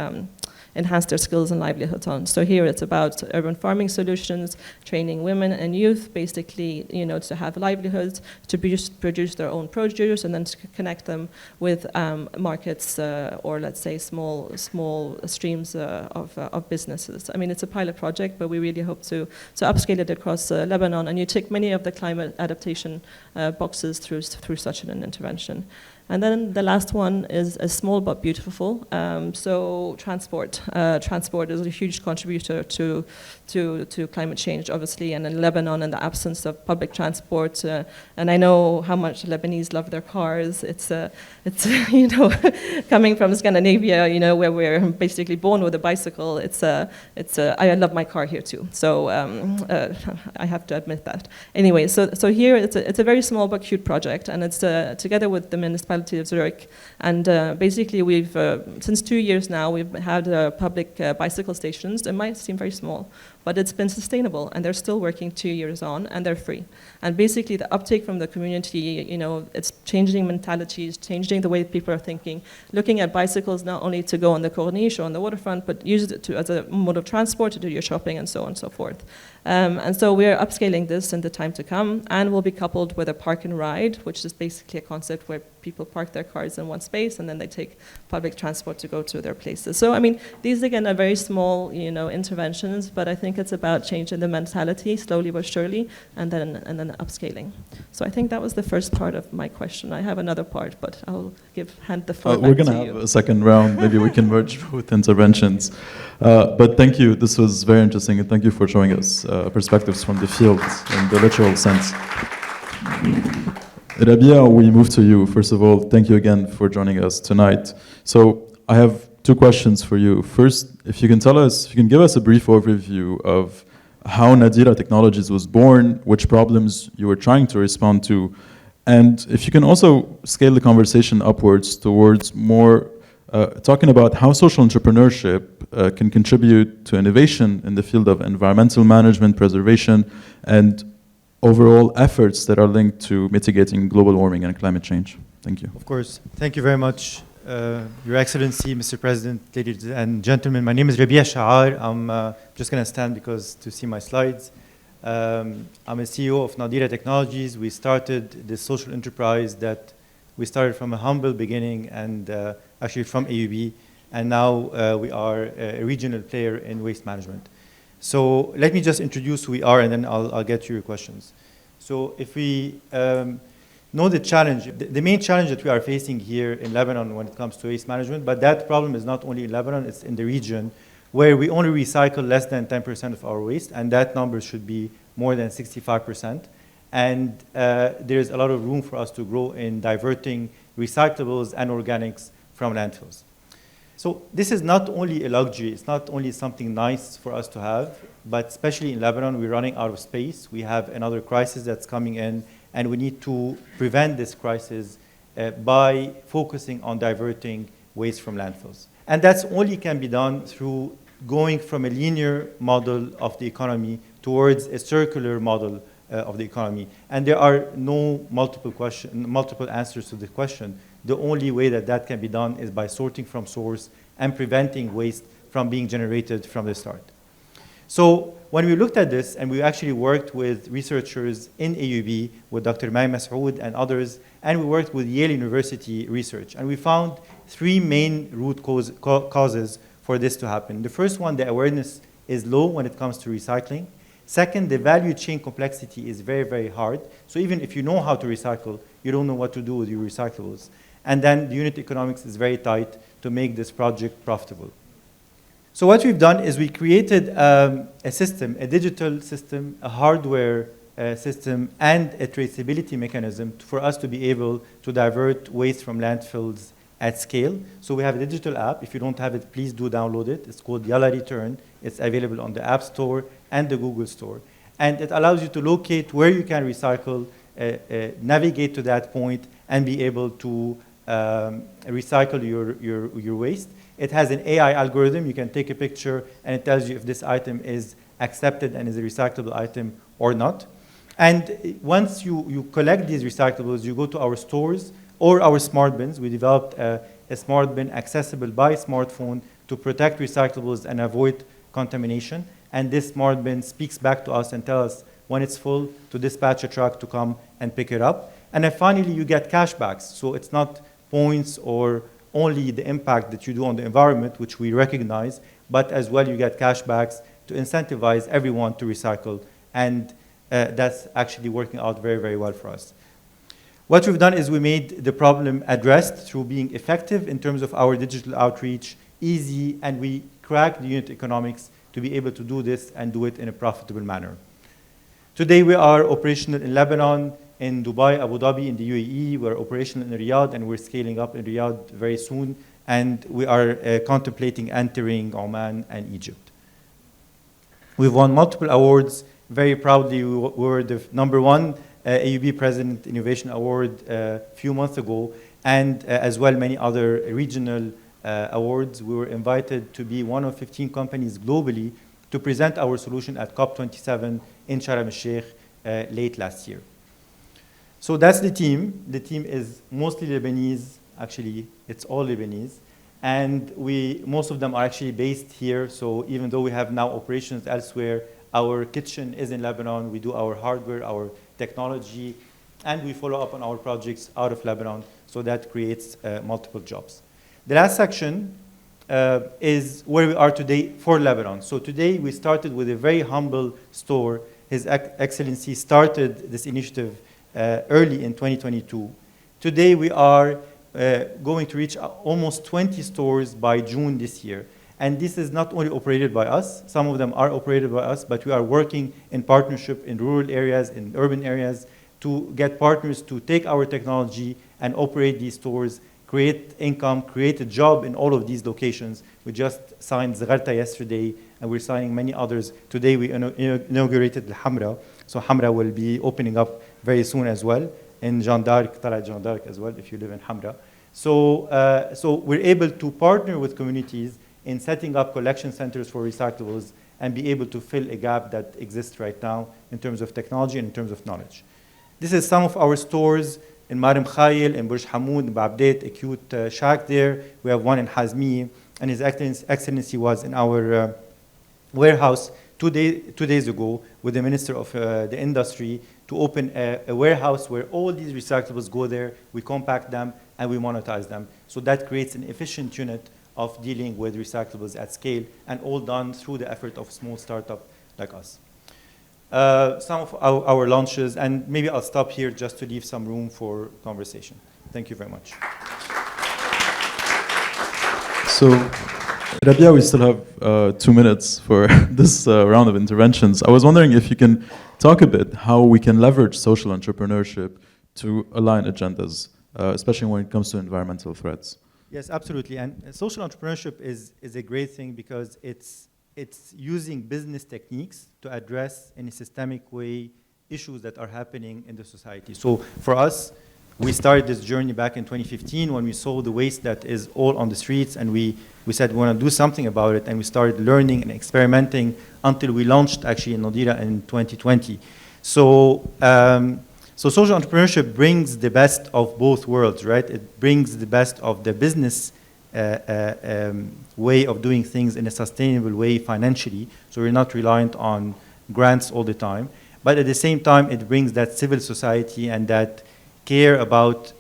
enhance their skills and livelihoods on. So here it's about urban farming solutions, training women and youth, basically, to have livelihoods, to produce their own produce, and then to connect them with markets or let's say small streams of businesses. I mean, it's a pilot project, but we really hope to upscale it across Lebanon, and you tick many of the climate adaptation boxes through such an intervention. And then the last one is small but beautiful. So transport. Transport is a huge contributor to climate change, obviously, and in Lebanon, in the absence of public transport, and I know how much Lebanese love their cars. It's coming from Scandinavia, where we're basically born with a bicycle. I love my car here too. So I have to admit that. Anyway, so here it's a very small but cute project, and it's together with the municipality of Zurich, and basically we've since 2 years now we've had public bicycle stations. It might seem very small, but it's been sustainable, and they're still working 2 years on, and they're free. And basically the uptake from the community, it's changing mentalities, changing the way people are thinking, looking at bicycles not only to go on the corniche or on the waterfront, but use it as a mode of transport to do your shopping and so on and so forth. And so we're upscaling this in the time to come, and will be coupled with a park and ride, which is basically a concept where people park their cars in one space and then they take public transport to go to their places. So I mean, these again are very small, interventions, but I think it's about changing the mentality slowly but surely, and then upscaling. So I think that was the first part of my question. I have another part, but I'll hand the floor back to you. We're going to have a second round. Maybe we can merge both interventions. But thank you. This was very interesting, and thank you for showing us perspectives from the field in the literal sense. Rabia, we move to you. First of all, thank you again for joining us tonight. So I have two questions for you. First, if you can give us a brief overview of how Nadira Technologies was born, which problems you were trying to respond to, and if you can also scale the conversation upwards towards more talking about how social entrepreneurship can contribute to innovation in the field of environmental management, preservation, and overall efforts that are linked to mitigating global warming and climate change. Thank you. Of course. Thank you very much, Your Excellency, Mr. President, ladies and gentlemen. My name is Rabia Sha'ar. I'm just going to stand to see my slides. I'm a CEO of Nadira Technologies. We started this social enterprise that we started from a humble beginning, and actually from AUB, and now we are a regional player in waste management. So let me just introduce who we are, and then I'll get to your questions. So if we know the challenge, the main challenge that we are facing here in Lebanon when it comes to waste management, but that problem is not only in Lebanon, it's in the region, where we only recycle less than 10% of our waste, and that number should be more than 65%. And there's a lot of room for us to grow in diverting recyclables and organics from landfills. So this is not only a luxury, it's not only something nice for us to have, but especially in Lebanon, we're running out of space. We have another crisis that's coming in, and we need to prevent this crisis by focusing on diverting waste from landfills. And that's only can be done through going from a linear model of the economy towards a circular model of the economy. And there are no multiple answers to the question. The only way that can be done is by sorting from source and preventing waste from being generated from the start. So when we looked at this, and we actually worked with researchers in AUB, with Dr. May Masoud and others, and we worked with Yale University research, and we found three main root causes for this to happen. The first one, the awareness is low when it comes to recycling. Second, the value chain complexity is very, very hard. So even if you know how to recycle, you don't know what to do with your recyclables. And then the unit economics is very tight to make this project profitable. So what we've done is we created a system, a digital system, a hardware system, and a traceability mechanism for us to be able to divert waste from landfills at scale. So we have a digital app. If you don't have it, please do download it. It's called Yalla Return. It's available on the App Store and the Google Store. And it allows you to locate where you can recycle, navigate to that point, and be able to recycle your waste. It has an AI algorithm. You can take a picture, and it tells you if this item is accepted and is a recyclable item or not. And once you collect these recyclables, you go to our stores or our smart bins. We developed a smart bin accessible by smartphone to protect recyclables and avoid contamination. And this smart bin speaks back to us and tells us when it's full to dispatch a truck to come and pick it up. And then finally, you get cashbacks. So it's not points or only the impact that you do on the environment, which we recognize, but as well you get cashbacks to incentivize everyone to recycle. And that's actually working out very, very well for us. What we've done is we made the problem addressed through being effective in terms of our digital outreach, easy, and we cracked the unit economics to be able to do this and do it in a profitable manner. Today we are operational in Lebanon, in Dubai, Abu Dhabi, in the UAE. We're operational in Riyadh, and we're scaling up in Riyadh very soon. And we are contemplating entering Oman and Egypt. We've won multiple awards. Very proudly, we were the #1 AUB President Innovation Award a few months ago, and as well many other regional awards. We were invited to be one of 15 companies globally to present our solution at COP27 in Sharm el-Sheikh late last year. So that's the team. The team is mostly Lebanese. Actually, it's all Lebanese. And most of them are actually based here. So even though we have now operations elsewhere, our kitchen is in Lebanon. We do our hardware, our technology, and we follow up on our projects out of Lebanon. So that creates multiple jobs. The last section is where we are today for Lebanon. So today we started with a very humble store. His Excellency started this initiative early in 2022. Today we are going to reach almost 20 stores by June this year. And this is not only operated by us, some of them are operated by us, but we are working in partnership in rural areas, in urban areas, to get partners to take our technology and operate these stores, create income, create a job in all of these locations. We just signed Zaghalta yesterday, and we're signing many others. Today we inaugurated the Hamra, so Hamra will be opening up very soon as well, in Jeanne d'Arc, Talat Jeanne d'Arc as well, if you live in Hamra. So we're able to partner with communities in setting up collection centers for recyclables and be able to fill a gap that exists right now in terms of technology and in terms of knowledge. This is some of our stores in Marim Khail, in Burj Hamoud, in Babdet, a cute shack there. We have one in Hazmi, and His Excellency was in our warehouse two days ago with the Minister of the Industry to open a warehouse where all these recyclables go there, we compact them, and we monetize them. So that creates an efficient unit of dealing with recyclables at scale, and all done through the effort of a small startup like us. Some of our launches, and maybe I'll stop here just to leave some room for conversation. Thank you very much. So, Rabia, we still have 2 minutes for this round of interventions. I was wondering if you can talk a bit how we can leverage social entrepreneurship to align agendas, especially when it comes to environmental threats. Yes, absolutely. And social entrepreneurship is a great thing because it's using business techniques to address in a systemic way issues that are happening in the society. So for us, we started this journey back in 2015 when we saw the waste that is all on the streets, and we said we want to do something about it, and we started learning and experimenting until we launched actually in Nadira in 2020. So social entrepreneurship brings the best of both worlds, right? It brings the best of the business way of doing things in a sustainable way financially, so we're not reliant on grants all the time. But at the same time, it brings that civil society and that care about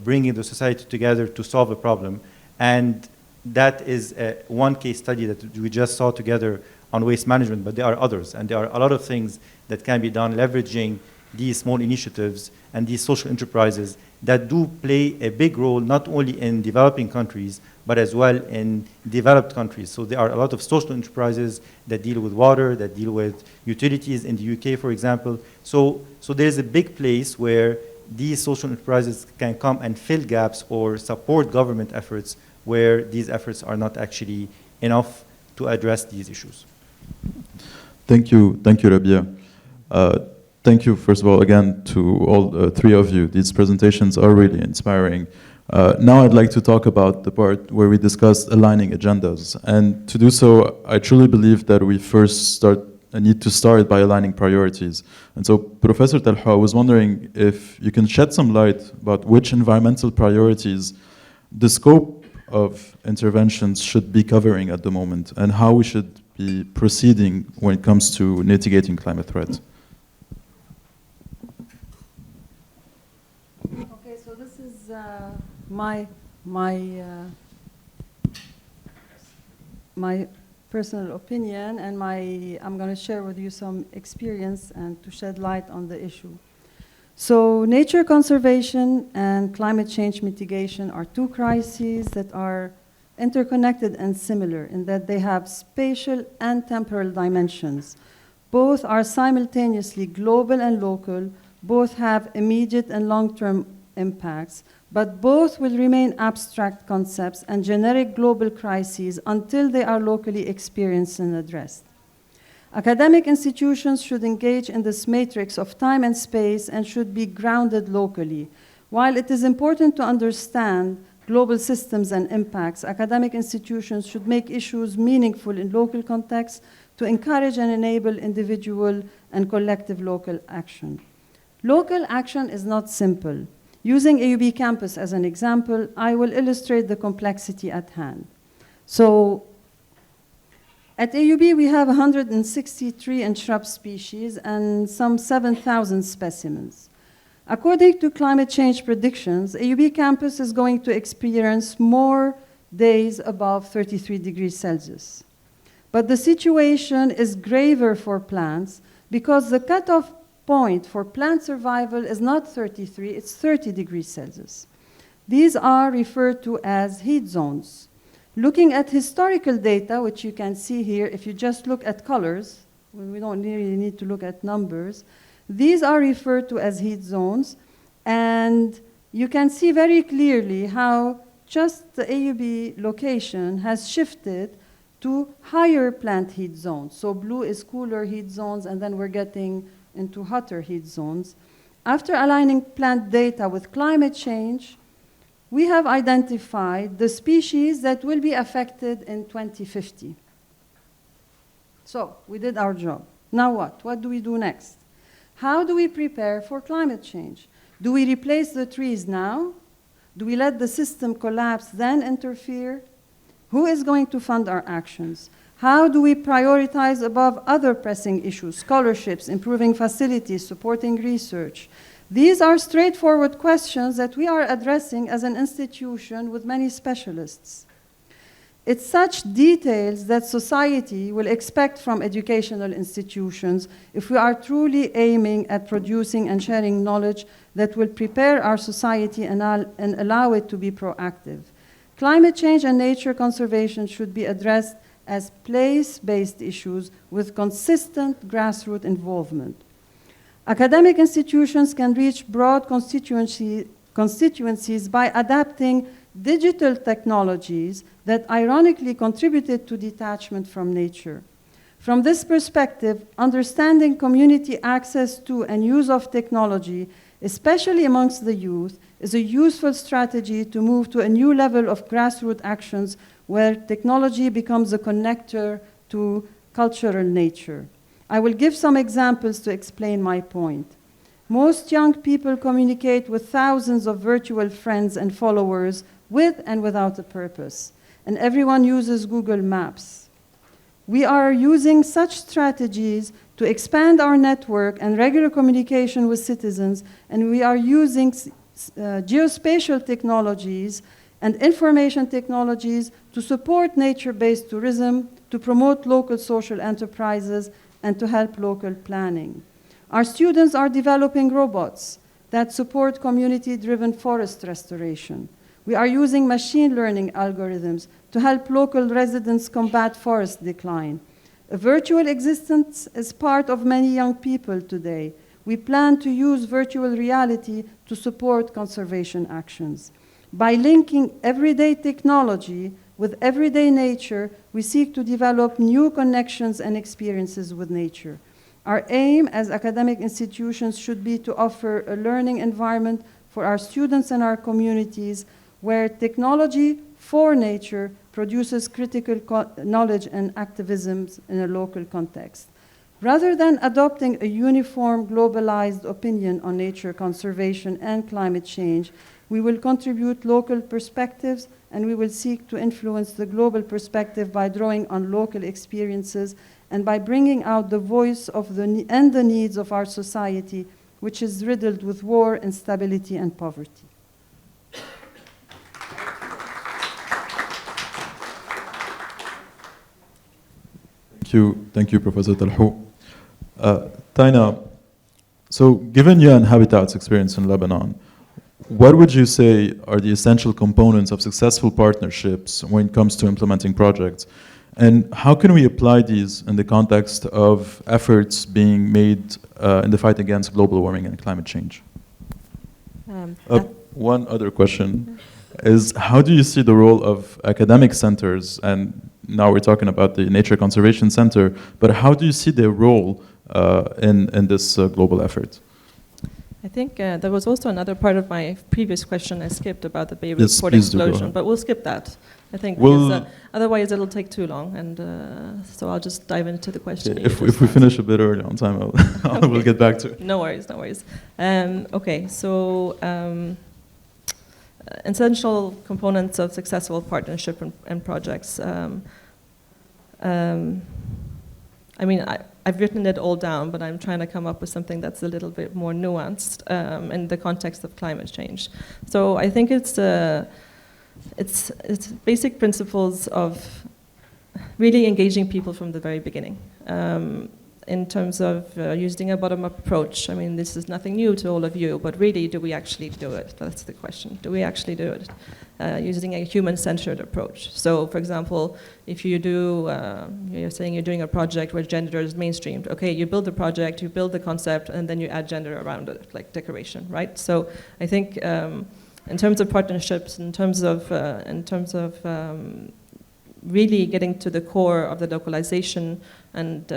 bringing the society together to solve a problem. And that is one case study that we just saw together on waste management, but there are others. And there are a lot of things that can be done leveraging these small initiatives and these social enterprises that do play a big role not only in developing countries, but as well in developed countries. So there are a lot of social enterprises that deal with water, that deal with utilities in the UK, for example. So there's a big place where these social enterprises can come and fill gaps or support government efforts where these efforts are not actually enough to address these issues. Thank you, Rabia. Thank you, first of all, again, to all three of you. These presentations are really inspiring. Now I'd like to talk about the part where we discussed aligning agendas. And to do so, I truly believe that we first need to start by aligning priorities. And so, Professor Talhouk, I was wondering if you can shed some light about which environmental priorities the scope of interventions should be covering at the moment, and how we should be proceeding when it comes to mitigating climate threat? Okay, so this is my personal opinion, and I'm going to share with you some experience and to shed light on the issue. So nature conservation and climate change mitigation are two crises that are interconnected and similar in that they have spatial and temporal dimensions. Both are simultaneously global and local, both have immediate and long-term impacts, but both will remain abstract concepts and generic global crises until they are locally experienced and addressed. Academic institutions should engage in this matrix of time and space and should be grounded locally. While it is important to understand global systems and impacts, academic institutions should make issues meaningful in local contexts to encourage and enable individual and collective local action. Local action is not simple. Using AUB campus as an example, I will illustrate the complexity at hand. So, at AUB, we have 160 tree and shrub species and some 7,000 specimens. According to climate change predictions, AUB campus is going to experience more days above 33 degrees Celsius. But the situation is graver for plants because the cutoff point for plant survival is not 33, it's 30 degrees Celsius. These are referred to as heat zones. Looking at historical data, which you can see here, if you just look at colors, we don't really need to look at numbers, these are referred to as heat zones, and you can see very clearly how just the AUB location has shifted to higher plant heat zones. So blue is cooler heat zones, and then we're getting into hotter heat zones. After aligning plant data with climate change, we have identified the species that will be affected in 2050. So we did our job. Now what? What do we do next? How do we prepare for climate change? Do we replace the trees now? Do we let the system collapse, then interfere? Who is going to fund our actions? How do we prioritize above other pressing issues, scholarships, improving facilities, supporting research? These are straightforward questions that we are addressing as an institution with many specialists. It's such details that society will expect from educational institutions if we are truly aiming at producing and sharing knowledge that will prepare our society and allow it to be proactive. Climate change and nature conservation should be addressed as place-based issues with consistent grassroots involvement. Academic institutions can reach broad constituencies by adapting digital technologies that ironically contributed to detachment from nature. From this perspective, understanding community access to and use of technology, especially amongst the youth, is a useful strategy to move to a new level of grassroots actions where technology becomes a connector to cultural nature. I will give some examples to explain my point. Most young people communicate with thousands of virtual friends and followers with and without a purpose, and everyone uses Google Maps. We are using such strategies to expand our network and regular communication with citizens, and we are using geospatial technologies and information technologies to support nature-based tourism, to promote local social enterprises, and to help local planning. Our students are developing robots that support community-driven forest restoration. We are using machine learning algorithms to help local residents combat forest decline. A virtual existence is part of many young people today. We plan to use virtual reality to support conservation actions. By linking everyday technology with everyday nature, we seek to develop new connections and experiences with nature. Our aim as academic institutions should be to offer a learning environment for our students and our communities where technology for nature produces critical knowledge and activism in a local context. Rather than adopting a uniform, globalized opinion on nature conservation and climate change, we will contribute local perspectives, and we will seek to influence the global perspective by drawing on local experiences and by bringing out the voice of the needs of our society, which is riddled with war, instability, and poverty. Thank you, Professor Talhouk. Taina, so given you and Habitat's experience in Lebanon, what would you say are the essential components of successful partnerships when it comes to implementing projects? And how can we apply these in the context of efforts being made in the fight against global warming and climate change? One other question is, how do you see the role of academic centers, and now we're talking about the Nature Conservation Center, but how do you see their role in this global effort? I think there was also another part of my previous question I skipped about the Beirut port explosion, but we'll skip that. I think because, otherwise it'll take too long, and so I'll just dive into the question. Okay, if we finish a bit early on time, we'll get back to it. No worries, no worries. Okay, so essential components of successful partnership and projects. I mean, I've written it all down, but I'm trying to come up with something that's a little bit more nuanced in the context of climate change. So I think it's basic principles of really engaging people from the very beginning. In terms of using a bottom-up approach, I mean, this is nothing new to all of you, but really, do we actually do it? That's the question. Do we actually do it? Using a human-centered approach. So, for example, if you do, you're saying you're doing a project where gender is mainstreamed. Okay, you build the project, you build the concept, and then you add gender around it, like decoration, right? So, I think in terms of partnerships, in terms of really getting to the core of the localization and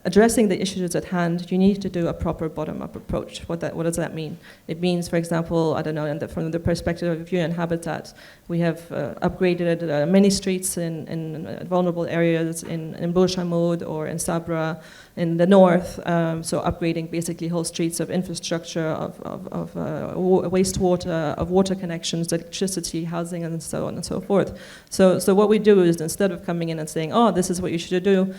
addressing the issues at hand, you need to do a proper bottom-up approach. What does that mean? It means, for example, I don't know, from the perspective of UN Habitat, we have upgraded many streets in vulnerable areas in Bou Shamoud or in Sabra in the north, so upgrading basically whole streets of infrastructure, of wastewater, of water connections, electricity, housing, and so on and so forth. So what we do is, instead of coming in and saying, oh, this is what you should do,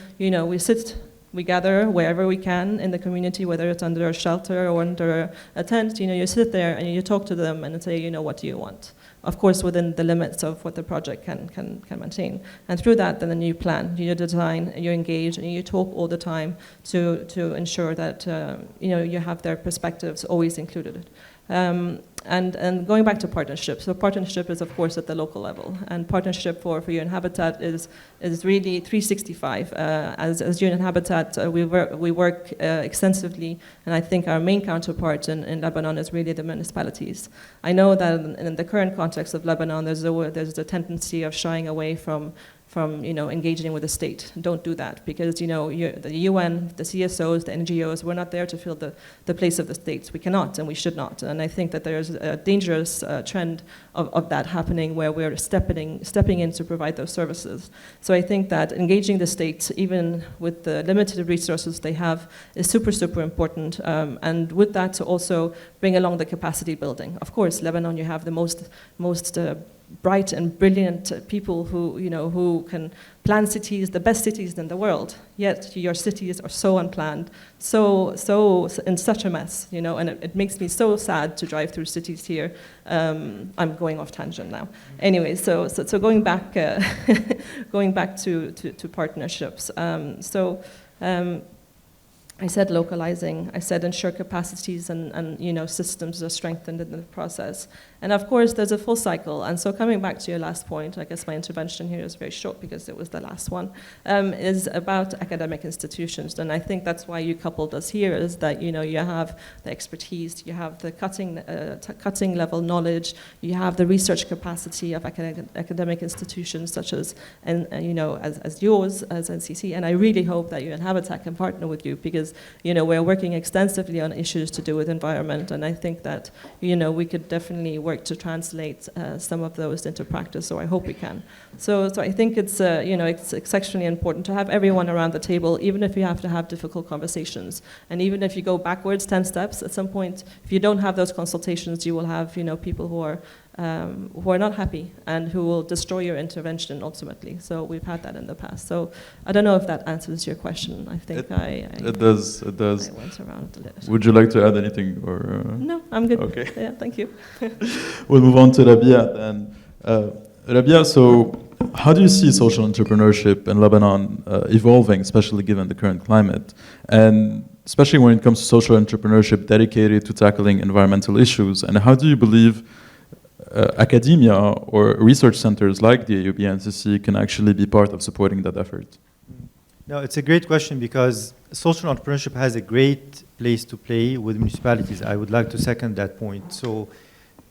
we gather wherever we can in the community, whether it's under a shelter or under a tent, you sit there and you talk to them and say, what do you want? Of course, within the limits of what the project can maintain. And through that, then you plan, you design, you engage, and you talk all the time to ensure that, you have their perspectives always included. And going back to partnership, so partnership is of course at the local level, and partnership for UN Habitat is really 365. As UN Habitat, we work extensively, and I think our main counterpart in Lebanon is really the municipalities. I know that in the current context of Lebanon, there's a tendency of shying away from engaging with the state. Don't do that, because the UN, the CSOs, the NGOs, we're not there to fill the place of the states. We cannot and we should not. And I think that there's a dangerous trend of that happening, where we're stepping in to provide those services. So I think that engaging the states, even with the limited resources they have, is super, super important. And with that, to also bring along the capacity building. Of course, Lebanon, you have the most bright and brilliant people who can plan cities, the best cities in the world. Yet your cities are so unplanned, so in such a mess, and it makes me so sad to drive through cities here. I'm going off tangent now. Anyway, so going back to partnerships. I said localizing, I said ensure capacities and systems are strengthened in the process. And of course, there's a full cycle. And so coming back to your last point, I guess my intervention here is very short because it was the last one, is about academic institutions. And I think that's why you coupled us here, is that you have the expertise, you have the cutting level knowledge, you have the research capacity of academic institutions such as yours, as NCC. And I really hope that UN Habitat can partner with you, because because, we're working extensively on issues to do with environment, and I think that, we could definitely work to translate some of those into practice, or I hope we can. So I think it's, it's exceptionally important to have everyone around the table, even if you have to have difficult conversations. And even if you go backwards 10 steps, at some point, if you don't have those consultations, you will have, people who are not happy and who will destroy your intervention ultimately. So we've had that in the past. So I don't know if that answers your question. I think it does. It does. I went around a little. Would you like to add anything, or? No, I'm good. Okay. Yeah, thank you. We'll move on to Rabia then. Rabia, so how do you see social entrepreneurship in Lebanon evolving, especially given the current climate, and especially when it comes to social entrepreneurship dedicated to tackling environmental issues? And how do you believe academia or research centers like the AUB-NCC can actually be part of supporting that effort? No, it's a great question, because social entrepreneurship has a great place to play with municipalities. I would like to second that point. So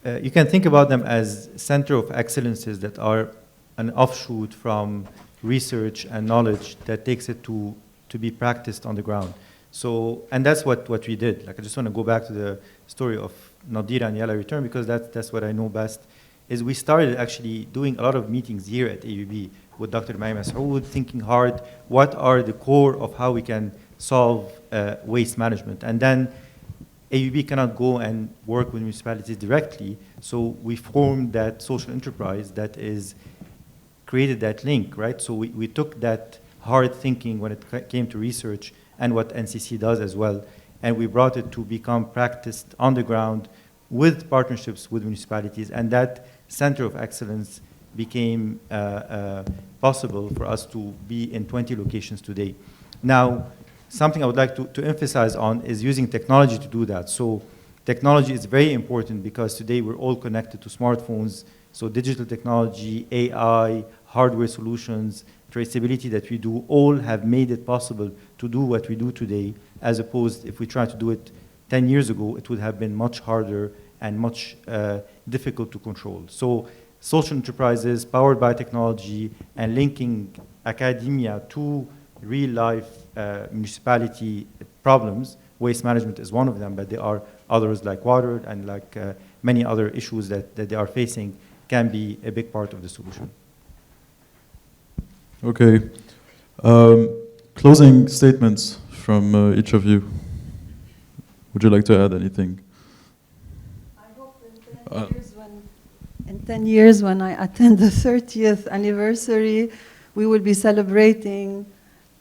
you can think about them as center of excellences that are an offshoot from research and knowledge that takes it to be practiced on the ground. So, and that's what we did. Like, I just want to go back to the story of Nadira and Yala return, because that's what I know best, is we started actually doing a lot of meetings here at AUB with Dr. May Masoud, thinking hard, what are the core of how we can solve waste management? And then AUB cannot go and work with municipalities directly, so we formed that social enterprise that is created that link, right? So we took that hard thinking when it came to research and what NCC does as well, and we brought it to become practiced on the ground with partnerships with municipalities, and that center of excellence became possible for us to be in 20 locations today. Now, something I would like to emphasize on is using technology to do that. So technology is very important, because today we're all connected to smartphones, so digital technology, AI, hardware solutions, traceability that we do, all have made it possible to do what we do today, as opposed if we tried to do it 10 years ago, it would have been much harder and much difficult to control. So social enterprises powered by technology and linking academia to real-life municipality problems. Waste management is one of them, but there are others like water and like many other issues that they are facing, can be a big part of the solution. Okay. Closing statements from each of you. Would you like to add anything? I hope in 10 years when I attend the 30th anniversary, we will be celebrating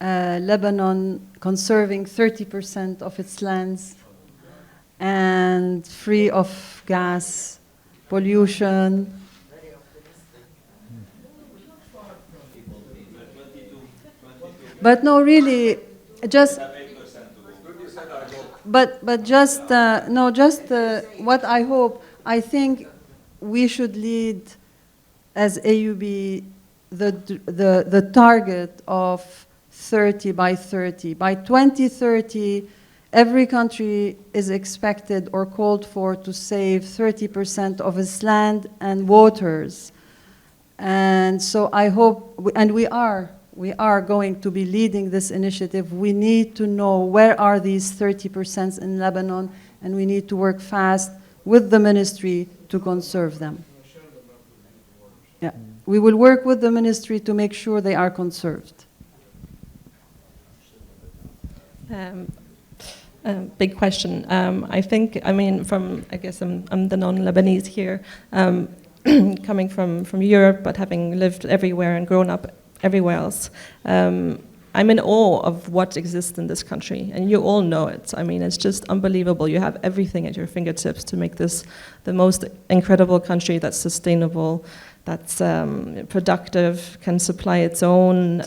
Lebanon conserving 30% of its lands and free of gas pollution. But no, really, just. But just what I hope. I think we should lead as AUB the target of 30 by 30. By 2030, every country is expected or called for to save 30% of its land and waters. And so I hope, and we are going to be leading this initiative. We need to know where are these 30% in Lebanon, and we need to work fast with the ministry to conserve them. Yeah, we will work with the ministry to make sure they are conserved. Big question. I think, I guess I'm the non-Lebanese here, coming from Europe, but having lived everywhere and grown up everywhere else. I'm in awe of what exists in this country, and you all know it. I mean, it's just unbelievable. You have everything at your fingertips to make this the most incredible country that's sustainable, that's productive, can supply its own,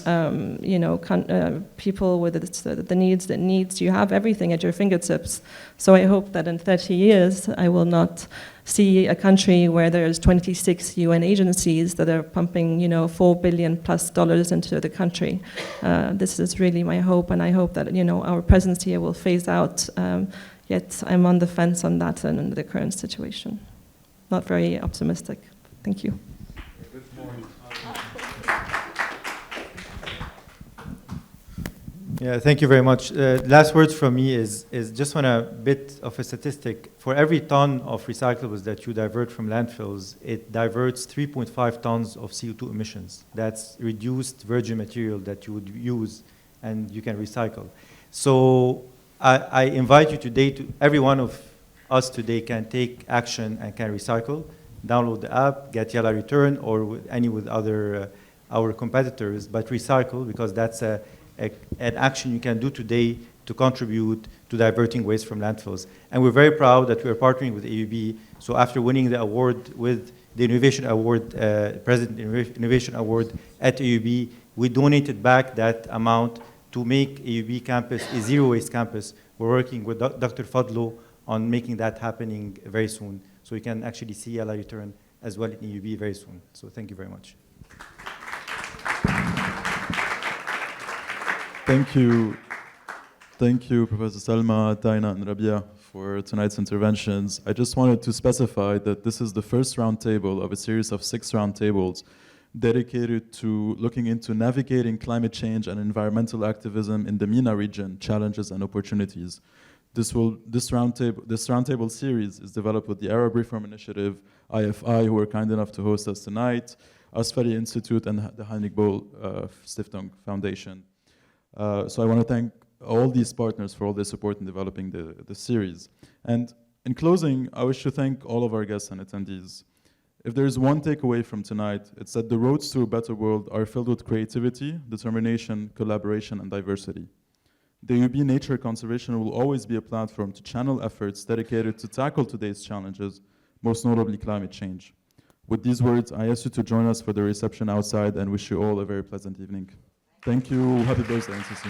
people with the needs that needs. You have everything at your fingertips. So I hope that in 30 years, I will not see a country where there's 26 UN agencies that are pumping, $4 billion plus into the country. This is really my hope, and I hope that, our presence here will phase out. Yet I'm on the fence on that and in the current situation. Not very optimistic. Thank you. Yeah, thank you very much. Last words from me is just want a bit of a statistic. For every ton of recyclables that you divert from landfills, it diverts 3.5 tons of CO2 emissions. That's reduced virgin material that you would use and you can recycle. So I invite you today to, every one of us today can take action and can recycle. Download the app, get Yalla Return, or with other our competitors, but recycle, because that's an action you can do today to contribute to diverting waste from landfills. And we're very proud that we're partnering with AUB. So after winning the award with the Innovation Award, President Innovation Award at AUB, we donated back that amount to make AUB campus a zero waste campus. We're working with Dr. Fadlo on making that happening very soon. So you can actually see Yalla Return as well in AUB very soon. So thank you very much. Thank you. Thank you, Professor Salma, Taina, and Rabia for tonight's interventions. I just wanted to specify that this is the first roundtable of a series of 6 roundtables dedicated to looking into navigating climate change and environmental activism in the MENA region, challenges and opportunities. This roundtable series is developed with the Arab Reform Initiative, IFI, who are kind enough to host us tonight, Asfari Institute, and the Heirich Boll Stiftung Foundation. So I want to thank all these partners for all their support in developing the series. And in closing, I wish to thank all of our guests and attendees. If there is one takeaway from tonight, it's that the roads to a better world are filled with creativity, determination, collaboration, and diversity. The AUB Nature Conservation will always be a platform to channel efforts dedicated to tackle today's challenges, most notably climate change. With these words, I ask you to join us for the reception outside and wish you all a very pleasant evening. Thank you. Happy birthday, NCC.